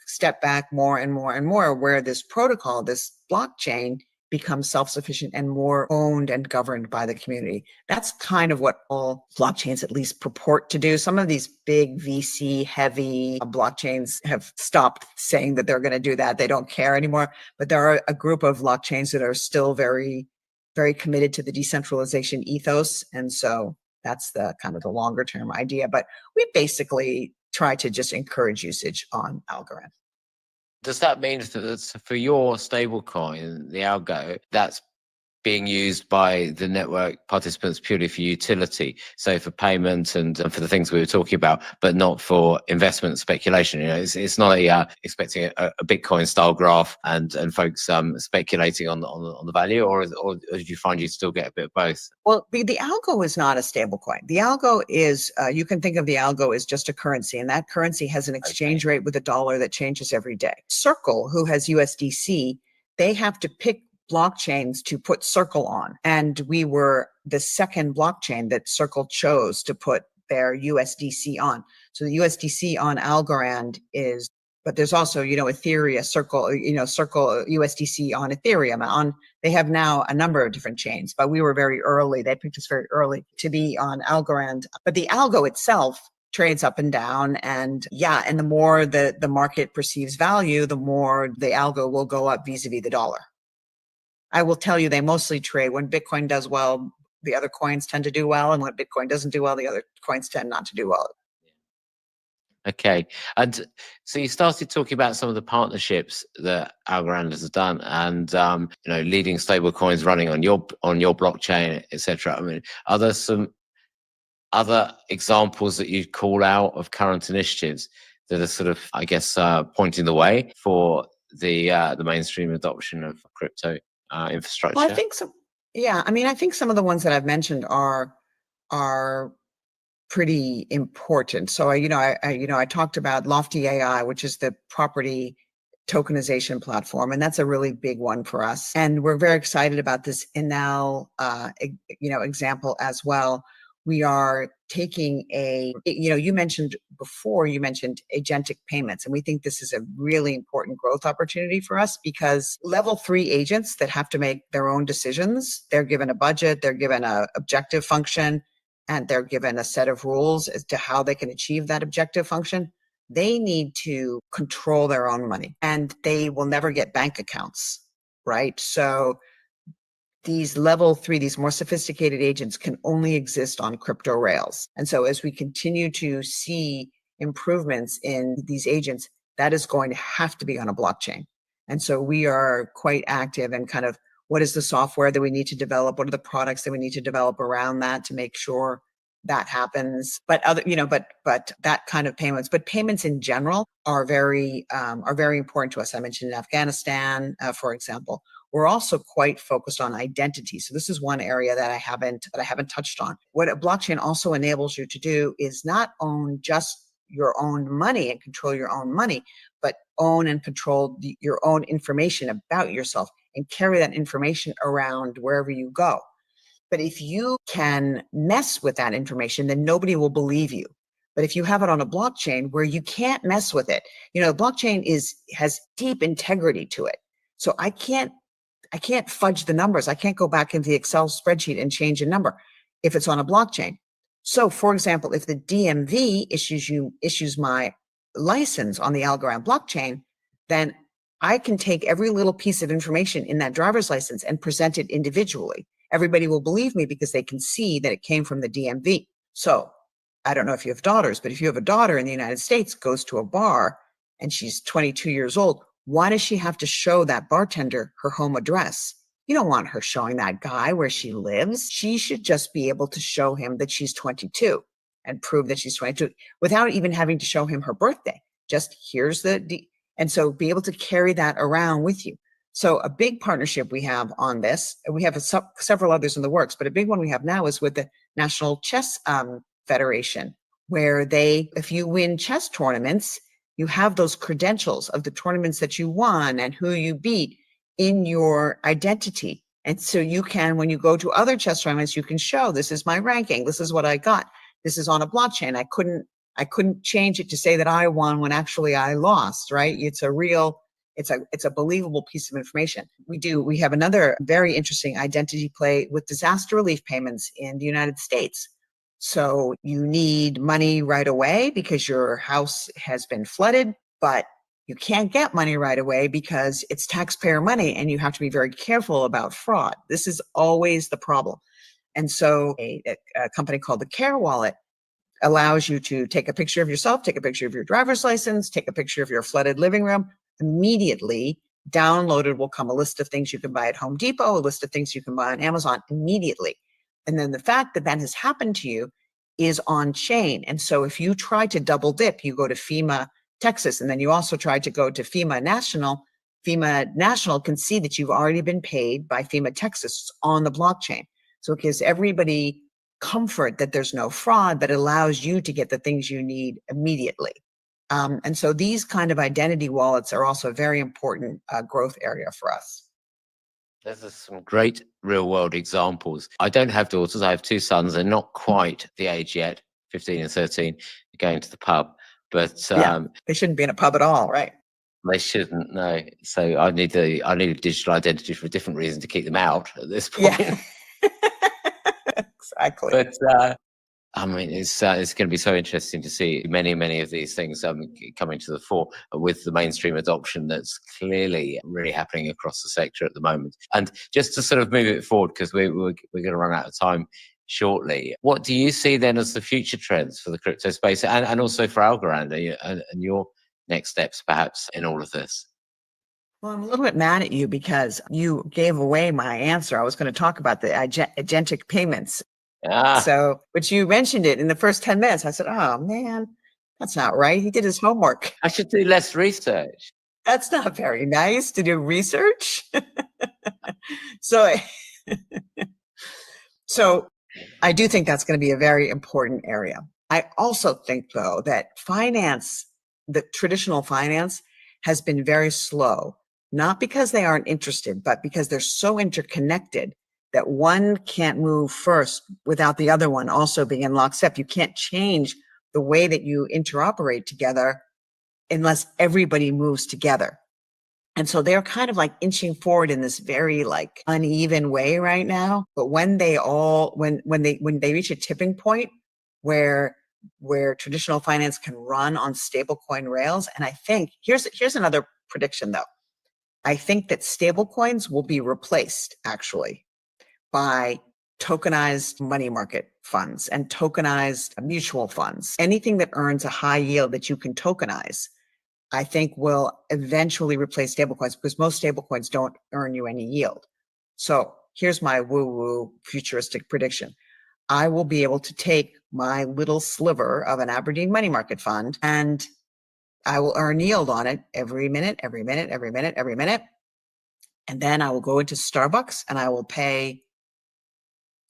Speaker 2: step back more and more and more, where this protocol, this blockchain, becomes self-sufficient and more owned and governed by the community. That's kind of what all blockchains at least purport to do. Some of these big VC heavy blockchains have stopped saying that they're going to do that. They don't care anymore. But there are a group of blockchains that are still very, very committed to the decentralization ethos. And so that's the kind of the longer term idea. But we basically try to just encourage usage on Algorand.
Speaker 1: Does that mean that for your stablecoin, the Algo, that's being used by the network participants purely for utility, so for payment and for the things we were talking about, but not for investment speculation? It's not expecting a Bitcoin style graph and folks speculating on the value, or do you find you still get a bit of both?
Speaker 2: Well, the Algo is not a stablecoin. The Algo is, you can think of the Algo as just a currency, and that currency has an exchange rate with a dollar that changes every day. Circle, who has USDC, they have to pick blockchains to put Circle on. And we were the second blockchain that Circle chose to put their USDC on. So the USDC on Algorand is, but there's also, Ethereum, Circle USDC on Ethereum. They have now a number of different chains, but we were very early. They picked us very early to be on Algorand. But the Algo itself trades up and down, and the more the market perceives value, the more the Algo will go up vis-a-vis the dollar. I will tell you, they mostly trade. When Bitcoin does well, the other coins tend to do well. And when Bitcoin doesn't do well, the other coins tend not to do well.
Speaker 1: Okay. And so you started talking about some of the partnerships that Algorand has done, and leading stable coins running on your blockchain, etc. I mean, are there some other examples that you'd call out of current initiatives that are sort of, I guess, pointing the way for the mainstream adoption of crypto infrastructure?
Speaker 2: Well, I think so. Yeah, I mean, I think some of the ones that I've mentioned are pretty important. So I talked about Lofty AI, which is the property tokenization platform, and that's a really big one for us. And we're very excited about this Inal example as well. We are taking you mentioned agentic payments, and we think this is a really important growth opportunity for us, because level 3 agents that have to make their own decisions, they're given a budget, they're given a objective function, and they're given a set of rules as to how they can achieve that objective function, they need to control their own money, and they will never get bank accounts, right? So these level 3, these more sophisticated agents can only exist on crypto rails. And so as we continue to see improvements in these agents, that is going to have to be on a blockchain. And so we are quite active in kind of what is the software that we need to develop? What are the products that we need to develop around that to make sure that happens? But other, but that kind of payments, but payments in general are very important to us. I mentioned in Afghanistan, for example. We're also quite focused on identity. So this is one area that I haven't touched on. What a blockchain also enables you to do is not own just your own money and control your own money, but own and control your own information about yourself and carry that information around wherever you go. But if you can mess with that information, then nobody will believe you. But if you have it on a blockchain where you can't mess with it, blockchain has deep integrity to it. So I can't fudge the numbers. I can't go back into the Excel spreadsheet and change a number if it's on a blockchain. So for example, if the DMV issues my license on the Algorand blockchain, then I can take every little piece of information in that driver's license and present it individually. Everybody will believe me because they can see that it came from the DMV. So I don't know if you have daughters, but if you have a daughter in the United States, goes to a bar and she's 22 years old, why does she have to show that bartender her home address? You don't want her showing that guy where she lives. She should just be able to show him that she's 22 and prove that she's 22 without even having to show him her birthday. Just here's and so be able to carry that around with you. So a big partnership we have on this, we have several others in the works, but a big one we have now is with the National Chess Federation, where if you win chess tournaments, you have those credentials of the tournaments that you won and who you beat in your identity. And so you can, when you go to other chess tournaments, you can show, this is my ranking, this is what I got. This is on a blockchain. I couldn't change it to say that I won when actually I lost, right? It's a believable piece of information. We have another very interesting identity play with disaster relief payments in the United States. So you need money right away because your house has been flooded, but you can't get money right away because it's taxpayer money and you have to be very careful about fraud. This is always the problem. And so a company called the Care Wallet allows you to take a picture of yourself, take a picture of your driver's license, take a picture of your flooded living room. Immediately downloaded will come a list of things you can buy at Home Depot, a list of things you can buy on Amazon immediately. And then the fact that that has happened to you is on chain. And so if you try to double dip, you go to FEMA Texas, and then you also try to go to FEMA National can see that you've already been paid by FEMA Texas on the blockchain. So it gives everybody comfort that there's no fraud, but it allows you to get the things you need immediately. And so these kind of identity wallets are also a very important growth area for us.
Speaker 1: There's some great real world examples. I don't have daughters. I have two sons. They're not quite the age yet, 15 and 13, going to the pub. But
Speaker 2: they shouldn't be in a pub at all, right?
Speaker 1: They shouldn't, no. So I need a digital identity for a different reason to keep them out at this point.
Speaker 2: Yeah. Exactly.
Speaker 1: But I mean, it's going to be so interesting to see many of these things coming to the fore with the mainstream adoption that's clearly really happening across the sector at the moment. And just to sort of move it forward, because we're going to run out of time shortly, what do you see then as the future trends for the crypto space and also for Algorand and your next steps perhaps in all of this?
Speaker 2: Well, I'm a little bit mad at you because you gave away my answer. I was going to talk about the agentic payments. So, but you mentioned it in the first 10 minutes. I said, oh man, that's not right. He did his homework.
Speaker 1: I should do less research.
Speaker 2: That's not very nice to do research. So I do think that's going to be a very important area. I also think though that the traditional finance has been very slow, not because they aren't interested, but because they're so interconnected that one can't move first without the other one also being in lockstep. You can't change the way that you interoperate together unless everybody moves together. And so they're kind of like inching forward in this very like uneven way right now. But when they reach a tipping point where traditional finance can run on stablecoin rails, and I think here's another prediction though. I think that stablecoins will be replaced actually by tokenized money market funds and tokenized mutual funds. Anything that earns a high yield that you can tokenize, I think will eventually replace stablecoins because most stablecoins don't earn you any yield. So here's my woo-woo futuristic prediction. I will be able to take my little sliver of an Aberdeen money market fund and I will earn yield on it every minute, every minute, every minute, every minute. And then I will go into Starbucks and I will pay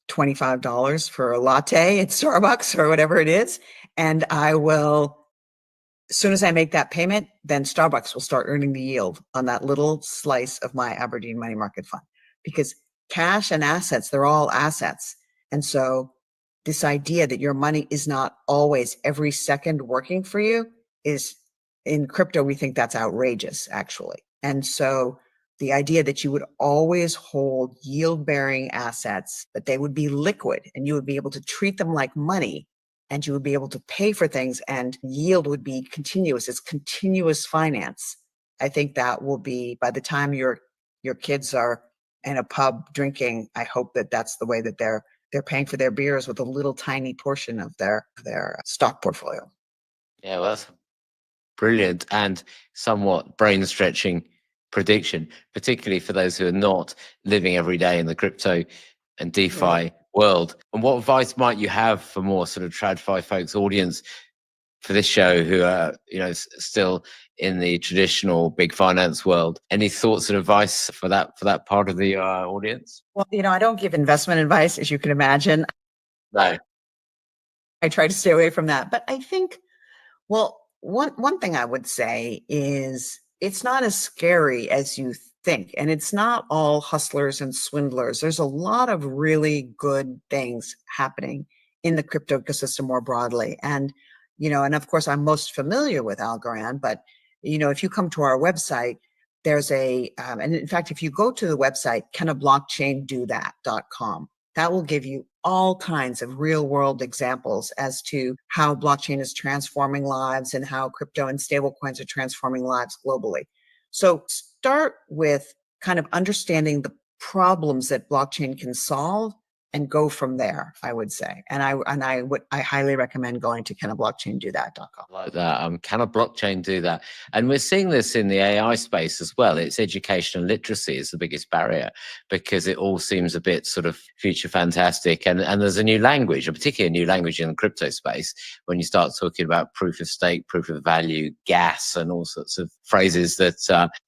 Speaker 2: $25 for a latte at Starbucks or whatever it is. And I will, as soon as I make that payment, then Starbucks will start earning the yield on that little slice of my Aberdeen money market fund. Because cash and assets, they're all assets. And so this idea that your money is not always every second working for you is, in crypto, we think that's outrageous, actually. And so the idea that you would always hold yield-bearing assets, that they would be liquid and you would be able to treat them like money and you would be able to pay for things and yield would be continuous. It's continuous finance. I think that will be, by the time your kids are in a pub drinking, I hope that that's the way that they're paying for their beers with a little tiny portion of their stock portfolio.
Speaker 1: Yeah, well, that's brilliant and somewhat brain-stretching prediction, particularly for those who are not living every day in the crypto and DeFi world. And what advice might you have for more sort of TradFi folks audience for this show who are, still in the traditional big finance world? Any thoughts and advice for that part of the audience?
Speaker 2: Well, I don't give investment advice, as you can imagine.
Speaker 1: No.
Speaker 2: I try to stay away from that. But I think, well, one thing I would say is it's not as scary as you think. And it's not all hustlers and swindlers. There's a lot of really good things happening in the crypto ecosystem more broadly. And, and of course, I'm most familiar with Algorand, but, if you come to our website, there's and in fact, if you go to the website, canablockchaindoThat.com, that will give you all kinds of real world examples as to how blockchain is transforming lives and how crypto and stablecoins are transforming lives globally. So start with kind of understanding the problems that blockchain can solve and go from there, I would say. And I highly recommend going to canablockchaindoThat.com.
Speaker 1: Like that. Can a blockchain do that? And we're seeing this in the AI space as well. It's education and literacy is the biggest barrier because it all seems a bit sort of future fantastic. And there's a new language, and particularly a new language in the crypto space, when you start talking about proof of stake, proof of value, gas, and all sorts of phrases that,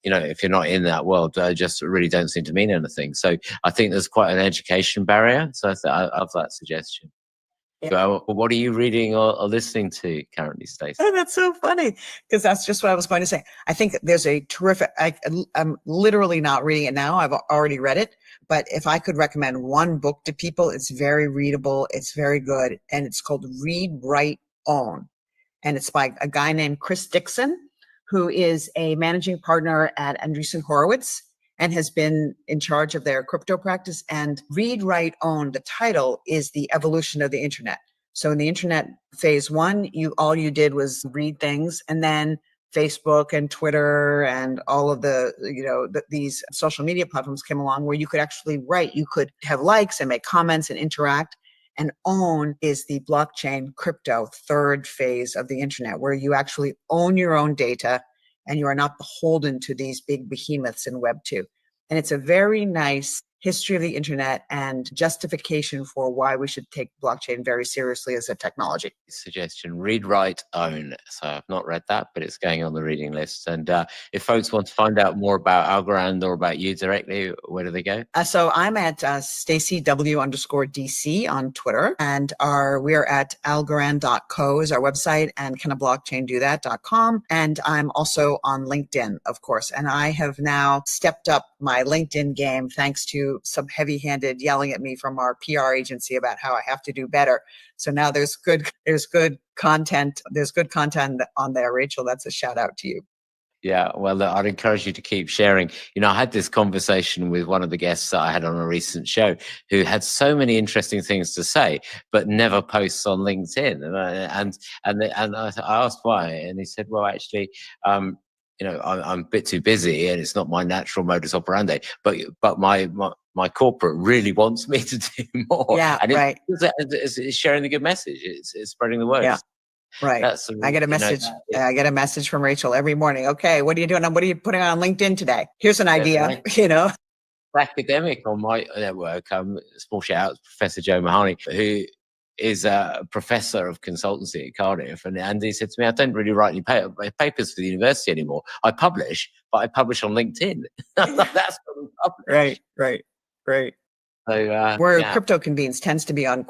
Speaker 1: if you're not in that world, just really don't seem to mean anything. So I think there's quite an education barrier. So I love that suggestion. Yeah. What are you reading or listening to currently, Stacey?
Speaker 2: Oh, that's so funny because that's just what I was going to say. I think there's a terrific, I'm literally not reading it now. I've already read it, but if I could recommend one book to people, it's very readable. It's very good. And it's called Read, Write, Own. And it's by a guy named Chris Dixon, who is a managing partner at Andreessen Horowitz and has been in charge of their crypto practice. And Read, Write, Own, the title is the evolution of the internet. So in the internet phase one, all you did was read things, and then Facebook and Twitter and all of these social media platforms came along where you could actually write, you could have likes and make comments and interact. And Own is the blockchain crypto third phase of the internet, where you actually own your own data and you are not beholden to these big behemoths in Web 2. And it's a very nice history of the internet and justification for why we should take blockchain very seriously as a technology.
Speaker 1: Suggestion, Read, Write, Own. So I've not read that, but it's going on the reading list. And if folks want to find out more about Algorand or about you directly, where do they go?
Speaker 2: So I'm at StaceyW_DC on Twitter, and we're at Algorand.co is our website, and canablockchaindoThat.com. And I'm also on LinkedIn, of course. And I have now stepped up my LinkedIn game thanks to some heavy-handed yelling at me from our PR agency about how I have to do better. So now there's good content. There's good content on there, Rachel. That's a shout out to you.
Speaker 1: Yeah, well, look, I'd encourage you to keep sharing. I had this conversation with one of the guests that I had on a recent show who had so many interesting things to say, but never posts on LinkedIn. And I asked why, and he said, "Well, actually, I'm a bit too busy, and it's not my natural modus operandi. But my corporate really wants me to do more.
Speaker 2: Yeah,
Speaker 1: and
Speaker 2: right.
Speaker 1: it's sharing the good message. It's spreading the word.
Speaker 2: Yeah. Right.
Speaker 1: That's
Speaker 2: I get a message. I get a message from Rachel every morning. Okay, what are you doing? What are you putting on LinkedIn today? Here's an idea.
Speaker 1: Academic on my network. Small shout out, Professor Joe Mahoney, who is a professor of consultancy at Cardiff, and he said to me, "I don't really write any papers for the university anymore. I publish, but I publish on LinkedIn." That's what we publish.
Speaker 2: Right.
Speaker 1: So
Speaker 2: Where crypto convenes tends to be on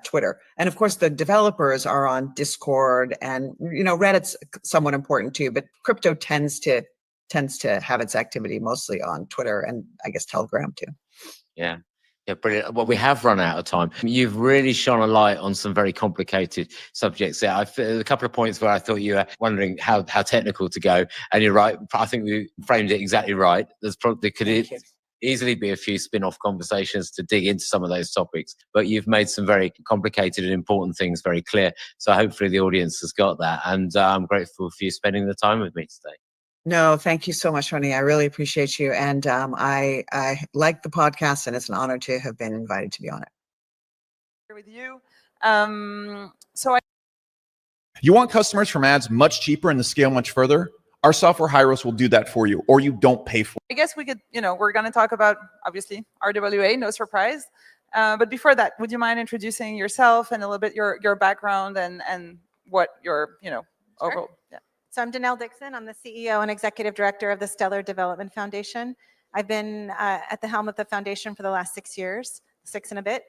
Speaker 2: Twitter, and of course the developers are on Discord, and Reddit's somewhat important too. But crypto tends to have its activity mostly on Twitter, and I guess Telegram too.
Speaker 1: Yeah, brilliant. Well, we have run out of time. You've really shone a light on some very complicated subjects there. A couple of points where I thought you were wondering how technical to go, and you're right. I think we framed it exactly right. There could easily be a few spin-off conversations to dig into some of those topics, but you've made some very complicated and important things very clear. So hopefully the audience has got that, and I'm grateful for you spending the time with me today.
Speaker 2: No, thank you so much, Ronnie. I really appreciate you. And I like the podcast, and it's an honor to have been invited to be on it.
Speaker 3: With you.
Speaker 4: You want customers from ads much cheaper and the scale much further? Our software Hyros will do that for you, or you don't pay for it.
Speaker 3: I guess we could, we're going to talk about, obviously, RWA, no surprise. But before that, would you mind introducing yourself and a little bit your background and what your, overall, yeah.
Speaker 5: So I'm Danelle Dixon. I'm the CEO and Executive Director of the Stellar Development Foundation. I've been at the helm of the foundation for the last 6 years, 6 and a bit.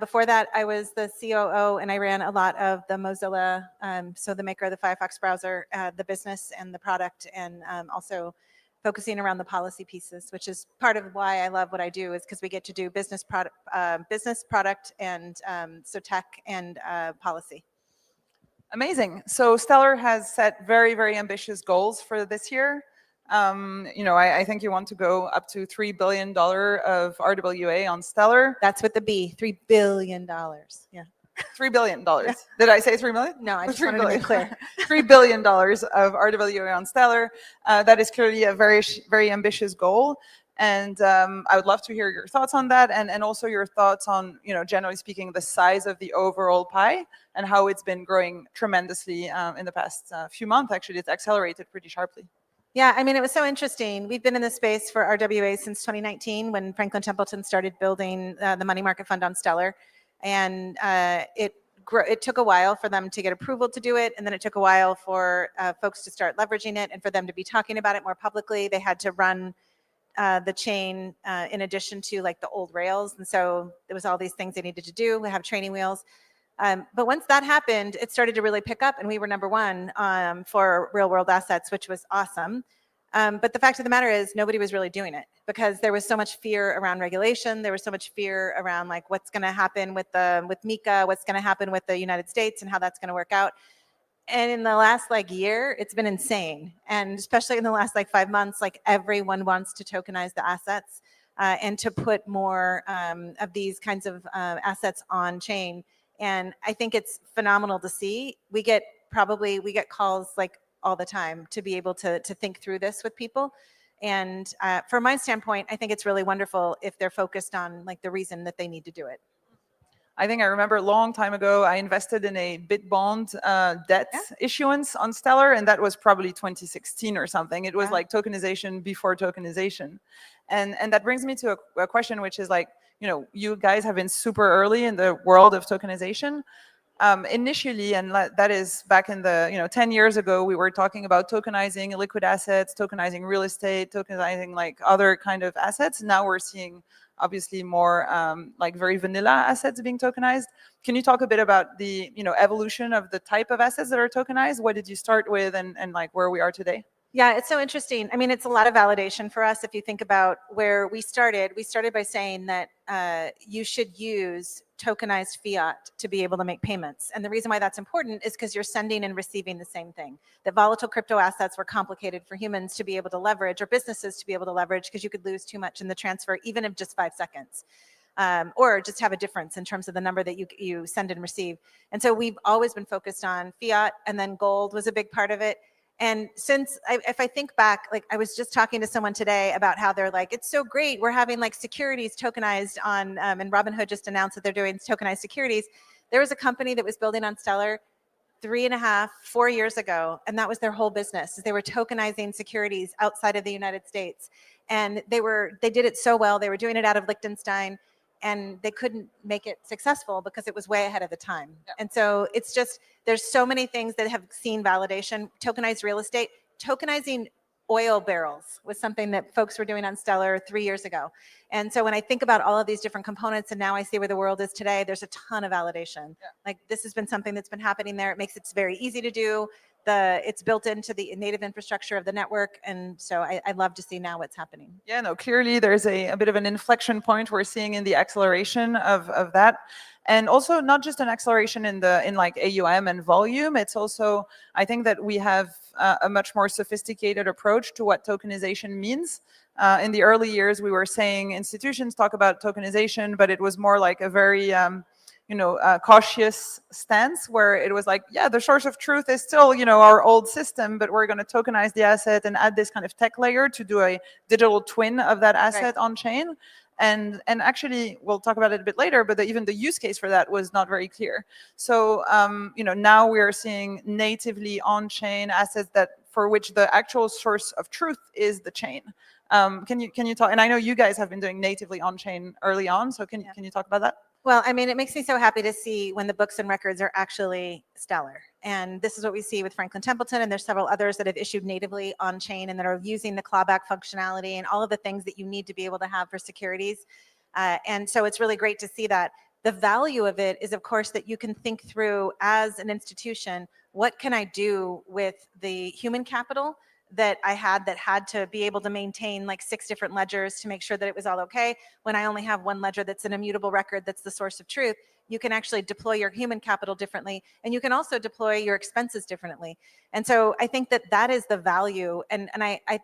Speaker 5: Before that, I was the COO, and I ran a lot of the Mozilla, so the maker of the Firefox browser, the business and the product, and also focusing around the policy pieces, which is part of why I love what I do, is because we get to do business product, and so tech and policy.
Speaker 3: Amazing. So Stellar has set very, very ambitious goals for this year. I think you want to go up to $3 billion of RWA on Stellar.
Speaker 5: That's with the B, $3 billion. Yeah.
Speaker 3: $3 billion. Yeah. Did I say 3 million?
Speaker 5: No, I just wanted to be clear.
Speaker 3: $3 billion of RWA on Stellar. That is clearly a very, very ambitious goal. And I would love to hear your thoughts on that, and also your thoughts on, generally speaking, the size of the overall pie and how it's been growing tremendously in the past few months. Actually, it's accelerated pretty sharply.
Speaker 5: Yeah, I mean, it was so interesting. We've been in this space for RWA since 2019, when Franklin Templeton started building the money market fund on Stellar. And it took a while for them to get approval to do it, and then it took a while for folks to start leveraging it and for them to be talking about it more publicly. They had to run the chain in addition to like the old rails, and so there was all these things they needed to do. We have training wheels. But once that happened, it started to really pick up, and we were number one for real world assets, which was awesome. But the fact of the matter is nobody was really doing it because there was so much fear around regulation. There was so much fear around like what's going to happen with MiCA, what's going to happen with the United States and how that's going to work out. And in the last year, it's been insane. And especially in the last 5 months, everyone wants to tokenize the assets and to put more of these kinds of assets on chain. And I think it's phenomenal to see. We get calls all the time to be able to think through this with people. And from my standpoint, I think it's really wonderful if they're focused on the reason that they need to do it.
Speaker 3: I think I remember a long time ago, I invested in a bit bond debt issuance on Stellar, and that was probably 2016 or something. It was like tokenization before tokenization. And that brings me to a question, which is you guys have been super early in the world of tokenization. Initially, and that is back in the 10 years ago, we were talking about tokenizing liquid assets, tokenizing real estate, tokenizing other kind of assets. Now we're seeing obviously more very vanilla assets being tokenized. Can you talk a bit about the evolution of the type of assets that are tokenized? What did you start with, and where we are today?
Speaker 5: Yeah, it's so interesting. I mean, it's a lot of validation for us. If you think about where we started by saying that you should use tokenized fiat to be able to make payments. And the reason why that's important is because you're sending and receiving the same thing. That volatile crypto assets were complicated for humans to be able to leverage, or businesses to be able to leverage, because you could lose too much in the transfer, even of just 5 seconds. Or just have a difference in terms of the number that you send and receive. And so we've always been focused on fiat, and then gold was a big part of it. And since, if I think back, like I was just talking to someone today about how they're like, it's so great, we're having like securities tokenized on, and Robinhood just announced that they're doing tokenized securities. There was a company that was building on Stellar 3.5, 4 years ago, and that was their whole business. They were tokenizing securities outside of the United States. And they did it so well, they were doing it out of Liechtenstein, and they couldn't make it successful because it was way ahead of the time. Yeah. And so it's just, there's so many things that have seen validation. Tokenized real estate, tokenizing oil barrels was something that folks were doing on Stellar 3 years ago. And so when I think about all of these different components and now I see where the world is today, there's a ton of validation. Yeah. Like this has been something that's been happening there. It makes it very easy to do. It's built into the native infrastructure of the network. And so I love to see now what's happening.
Speaker 3: Yeah, no, clearly there's a bit of an inflection point we're seeing in the acceleration of that. And also not just an acceleration in like AUM and volume, it's also, I think that we have a much more sophisticated approach to what tokenization means. In the early years, we were saying institutions talk about tokenization, but it was more like a very cautious stance where it was like, yeah, the source of truth is still, our old system, but we're going to tokenize the asset and add this kind of tech layer to do a digital twin of that asset on chain. And actually, we'll talk about it a bit later, but even the use case for that was not very clear. So, now we are seeing natively on-chain assets for which the actual source of truth is the chain. Can you talk? And I know you guys have been doing natively on-chain early on, so can you talk about that?
Speaker 5: Well, I mean, it makes me so happy to see when the books and records are actually Stellar. And this is what we see with Franklin Templeton, and there's several others that have issued natively on chain and that are using the clawback functionality and all of the things that you need to be able to have for securities. And so it's really great to see that. The value of it is, of course, that you can think through as an institution, what can I do with the human capital that I had to be able to maintain like 6 different ledgers to make sure that it was all okay. When I only have one ledger that's an immutable record that's the source of truth, you can actually deploy your human capital differently, and you can also deploy your expenses differently. And so I think that is the value. And I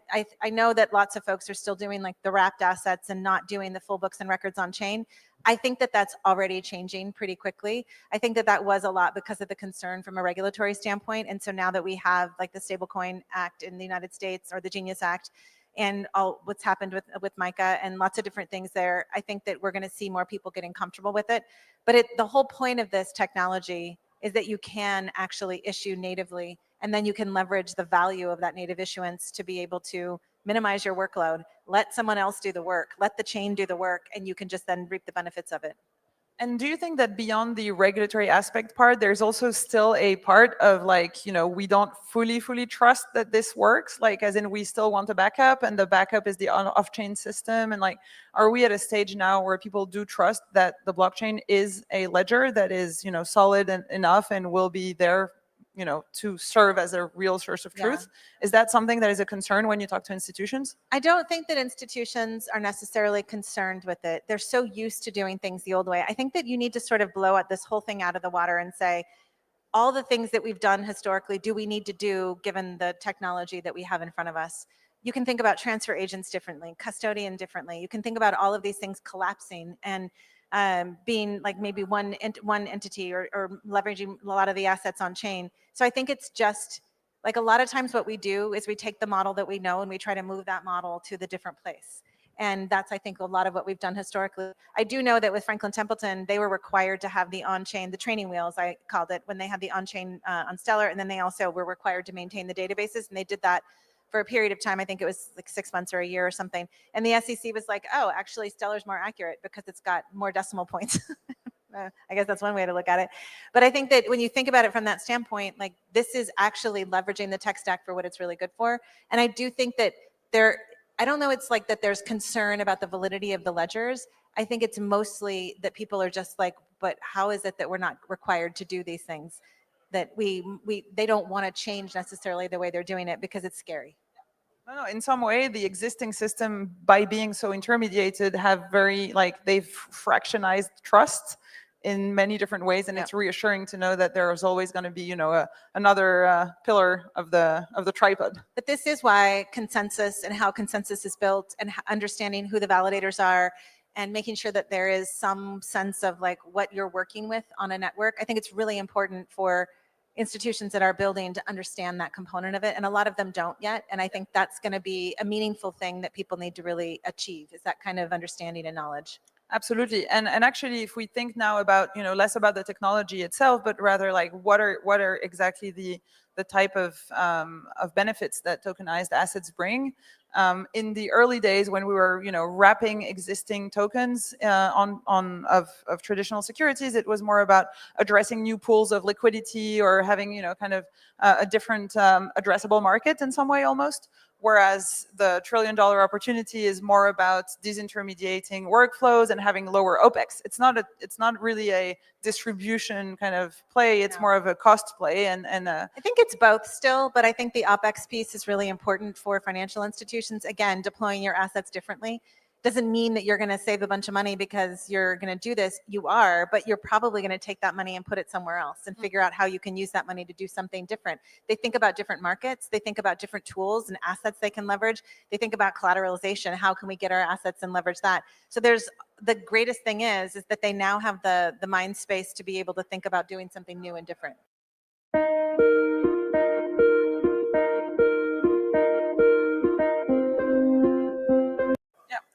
Speaker 5: know that lots of folks are still doing like the wrapped assets and not doing the full books and records on chain. I think that that's already changing pretty quickly. I think that was a lot because of the concern from a regulatory standpoint. And so now that we have like the Stablecoin Act in the United States, or the Genius Act, and all what's happened with MiCA and lots of different things there, I think that we're going to see more people getting comfortable with it. But the whole point of this technology is that you can actually issue natively, and then you can leverage the value of that native issuance to be able to minimize your workload, let someone else do the work, let the chain do the work, and you can just then reap the benefits of it.
Speaker 3: And do you think that beyond the regulatory aspect part, there's also still a part of like, we don't fully trust that this works, like as in we still want a backup, and the backup is the off-chain system? And like, are we at a stage now where people do trust that the blockchain is a ledger that is, solid enough and will be there, to serve as a real source of truth? Yeah. Is that something that is a concern when you talk to institutions?
Speaker 5: I don't think that institutions are necessarily concerned with it. They're so used to doing things the old way. I think that you need to sort of blow out this whole thing out of the water and say, all the things that we've done historically, do we need to do given the technology that we have in front of us? You can think about transfer agents differently, custodian differently. You can think about all of these things collapsing and being like maybe one entity, or leveraging a lot of the assets on chain. So I think it's just like a lot of times what we do is we take the model that we know and we try to move that model to the different place. And that's, I think, a lot of what we've done historically. I do know that with Franklin Templeton, they were required to have the on-chain, the training wheels, I called it, when they had the on-chain on Stellar. And then they also were required to maintain the databases. And they did that for a period of time. I think it was like 6 months or a year or something. And the SEC was like, oh, actually Stellar's more accurate because it's got more decimal points. I guess that's one way to look at it. But I think that when you think about it from that standpoint, like this is actually leveraging the tech stack for what it's really good for. And I do think that I don't know, it's like that there's concern about the validity of the ledgers. I think it's mostly that people are just like, but how is it that we're not required to do these things? That they don't want to change necessarily the way they're doing it because it's scary.
Speaker 3: No, in some way, the existing system, by being so intermediated, have they've fractionized trust in many different ways, and it's reassuring to know that there is always going to be, another pillar of the tripod.
Speaker 5: But this is why consensus and how consensus is built, and understanding who the validators are, and making sure that there is some sense of like what you're working with on a network. I think it's really important for institutions that are building to understand that component of it, and a lot of them don't yet. And I think that's going to be a meaningful thing that people need to really achieve, is that kind of understanding and knowledge.
Speaker 3: Absolutely. And actually, if we think now about, less about the technology itself, but rather like what are exactly the type of benefits that tokenized assets bring. In the early days, when we were wrapping existing tokens of traditional securities, it was more about addressing new pools of liquidity, or having kind of a different addressable market in some way almost. Whereas the $1 trillion opportunity is more about disintermediating workflows and having lower OPEX. It's not really a distribution kind of play. It's more of a cost play. And
Speaker 5: I think it's both still, but I think the OPEX piece is really important for financial institutions. Again, deploying your assets differently doesn't mean that you're going to save a bunch of money because you're going to do this. You are, but you're probably going to take that money and put it somewhere else and figure out how you can use that money to do something different. They think about different markets. They think about different tools and assets they can leverage. They think about collateralization. How can we get our assets and leverage that? So the greatest thing is that they now have the mind space to be able to think about doing something new and different.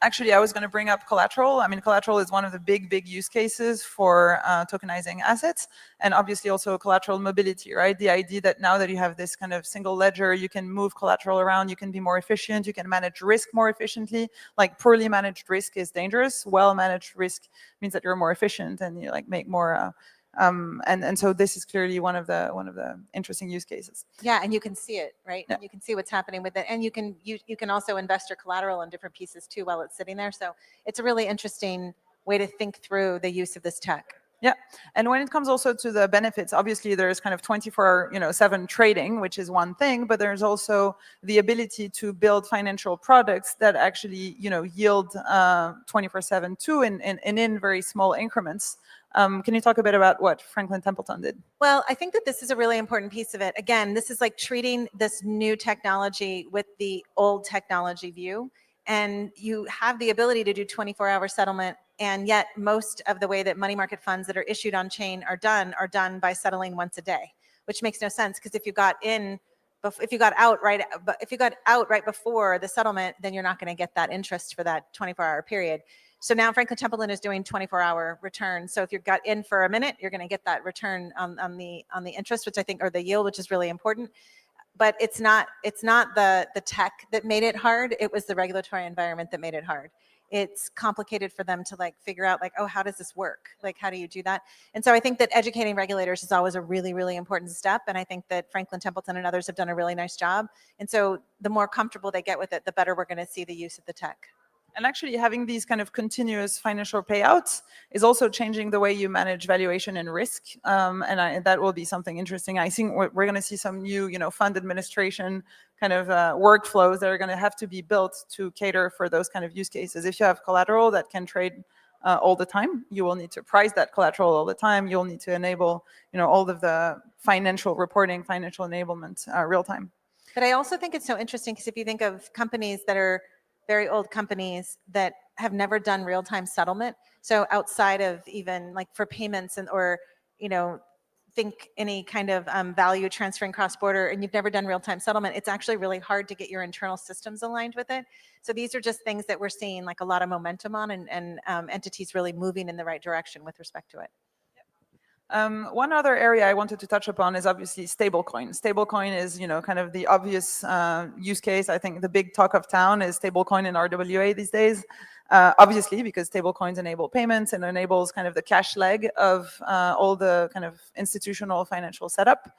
Speaker 3: Actually, I was going to bring up collateral. I mean, collateral is one of the big use cases for tokenizing assets, and obviously also collateral mobility, right? The idea that now that you have this kind of single ledger, you can move collateral around, you can be more efficient, you can manage risk more efficiently. Like poorly managed risk is dangerous. Well-managed risk means that you're more efficient and you like make more. And so this is clearly one of the interesting use cases.
Speaker 5: Yeah, and you can see it, right?
Speaker 3: Yeah.
Speaker 5: You can see what's happening with it, and you can also invest your collateral in different pieces too while it's sitting there. So it's a really interesting way to think through the use of this tech.
Speaker 3: Yeah, and when it comes also to the benefits, obviously there's kind of 24/7 trading, which is one thing, but there's also the ability to build financial products that actually yield 24/7 too, in very small increments. Can you talk a bit about what Franklin Templeton did?
Speaker 5: Well, I think that this is a really important piece of it. Again, this is like treating this new technology with the old technology view. And you have the ability to do 24-hour settlement. And yet most of the way that money market funds that are issued on chain are done by settling once a day, which makes no sense, because if you got out right before the settlement, then you're not going to get that interest for that 24-hour period. So now Franklin Templeton is doing 24-hour returns. So if you got in for a minute, you're going to get that return on the interest, which I think, or the yield, which is really important. But it's not the tech that made it hard. It was the regulatory environment that made it hard. It's complicated for them to like figure out like, oh, how does this work? Like, how do you do that? And so I think that educating regulators is always a really, really important step. And I think that Franklin Templeton and others have done a really nice job. And so the more comfortable they get with it, the better we're going to see the use of the tech.
Speaker 3: And actually having these kind of continuous financial payouts is also changing the way you manage valuation and risk. And that will be something interesting. I think we're going to see some new, fund administration kind of workflows that are going to have to be built to cater for those kind of use cases. If you have collateral that can trade all the time, you will need to price that collateral all the time. You'll need to enable, all of the financial reporting, financial enablement real time.
Speaker 5: But I also think it's so interesting because if you think of companies that are very old companies that have never done real-time settlement. So outside of even like for payments or, think any kind of value transferring cross-border, and you've never done real-time settlement, it's actually really hard to get your internal systems aligned with it. So these are just things that we're seeing like a lot of momentum on, and entities really moving in the right direction with respect to it.
Speaker 3: One other area I wanted to touch upon is obviously stablecoin. Stablecoin is, kind of the obvious use case. I think the big talk of town is stablecoin in RWA these days. Obviously, because stablecoins enable payments and enables kind of the cash leg of all the kind of institutional financial setup.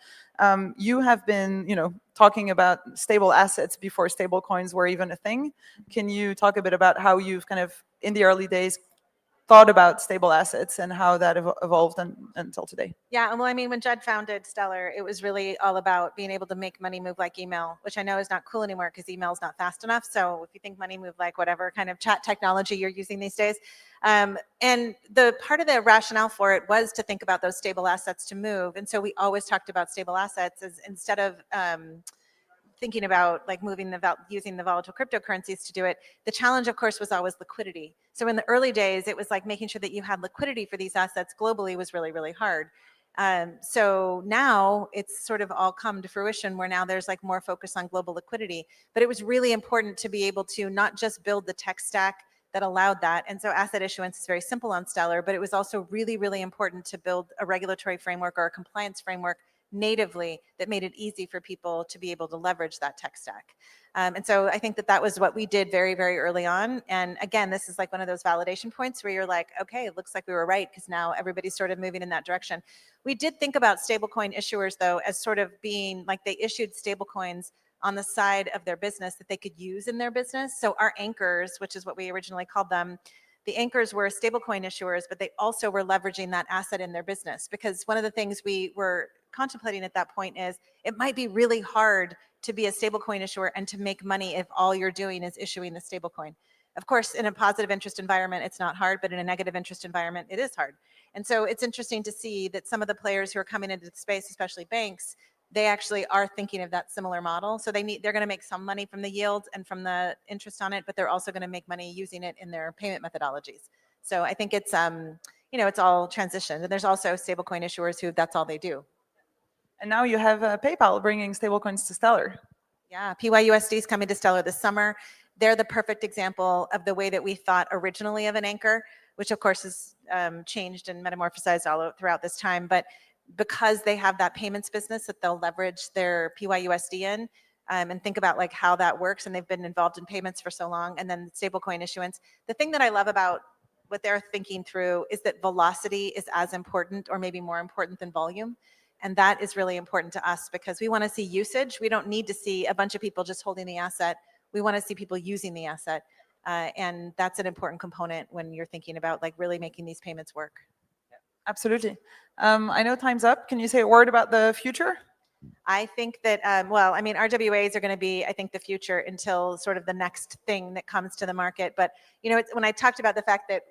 Speaker 3: You have been, talking about stable assets before stablecoins were even a thing. Can you talk a bit about how you've kind of, in the early days, thought about stable assets and how that evolved until today.
Speaker 5: Yeah, well, I mean, when Judd founded Stellar, it was really all about being able to make money move like email, which I know is not cool anymore because email is not fast enough. So if you think money move like whatever kind of chat technology you're using these days, and the part of the rationale for it was to think about those stable assets to move. And so we always talked about stable assets as instead of thinking about like using the volatile cryptocurrencies to do it. The challenge, of course, was always liquidity. So in the early days, it was like making sure that you had liquidity for these assets globally was really, really hard. So now it's sort of all come to fruition where now there's like more focus on global liquidity. But it was really important to be able to not just build the tech stack that allowed that. And so asset issuance is very simple on Stellar, but it was also really, really important to build a regulatory framework or a compliance framework natively that made it easy for people to be able to leverage that tech stack. And so I think that that was what we did very, very early on. And again, this is like one of those validation points where you're like, okay, it looks like we were right because now everybody's sort of moving in that direction. We did think about stablecoin issuers though as sort of being like they issued stablecoins on the side of their business that they could use in their business. So our anchors, which is what we originally called them, the anchors were stablecoin issuers, but they also were leveraging that asset in their business. Because one of the things we were contemplating at that point is it might be really hard to be a stablecoin issuer and to make money if all you're doing is issuing the stablecoin. Of course, in a positive interest environment, it's not hard, but in a negative interest environment, it is hard. And so it's interesting to see that some of the players who are coming into the space, especially banks, they actually are thinking of that similar model. So they're going to make some money from the yield and from the interest on it, but they're also going to make money using it in their payment methodologies. So I think it's, it's all transitioned. And there's also stablecoin issuers who that's all they do.
Speaker 3: And now you have PayPal bringing stablecoins to Stellar.
Speaker 5: Yeah, PYUSD is coming to Stellar this summer. They're the perfect example of the way that we thought originally of an anchor, which of course has changed and metamorphosized all throughout this time. But because they have that payments business that they'll leverage their PYUSD in, and think about like how that works, and they've been involved in payments for so long, and then stablecoin issuance. The thing that I love about what they're thinking through is that velocity is as important or maybe more important than volume. And that is really important to us because we want to see usage. We don't need to see a bunch of people just holding the asset. We want to see people using the asset. And that's an important component when you're thinking about like really making these payments work.
Speaker 3: Absolutely. I know time's up. Can you say a word about the future?
Speaker 5: I think that, RWAs are going to be, I think, the future until sort of the next thing that comes to the market. But, when I talked about the fact that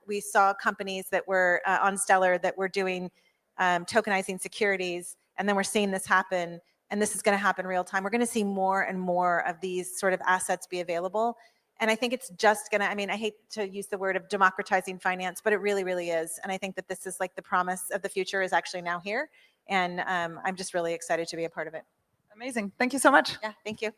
Speaker 5: we saw companies that were on Stellar that were doing tokenizing securities, and then we're seeing this happen, and this is going to happen real time. We're going to see more and more of these sort of assets be available. And I think it's just going to, I hate to use the word of democratizing finance, but it really, really is. And I think that this is like the promise of the future is actually now here. And I'm just really excited to be a part of it.
Speaker 3: Amazing. Thank you so much.
Speaker 5: Yeah, thank you.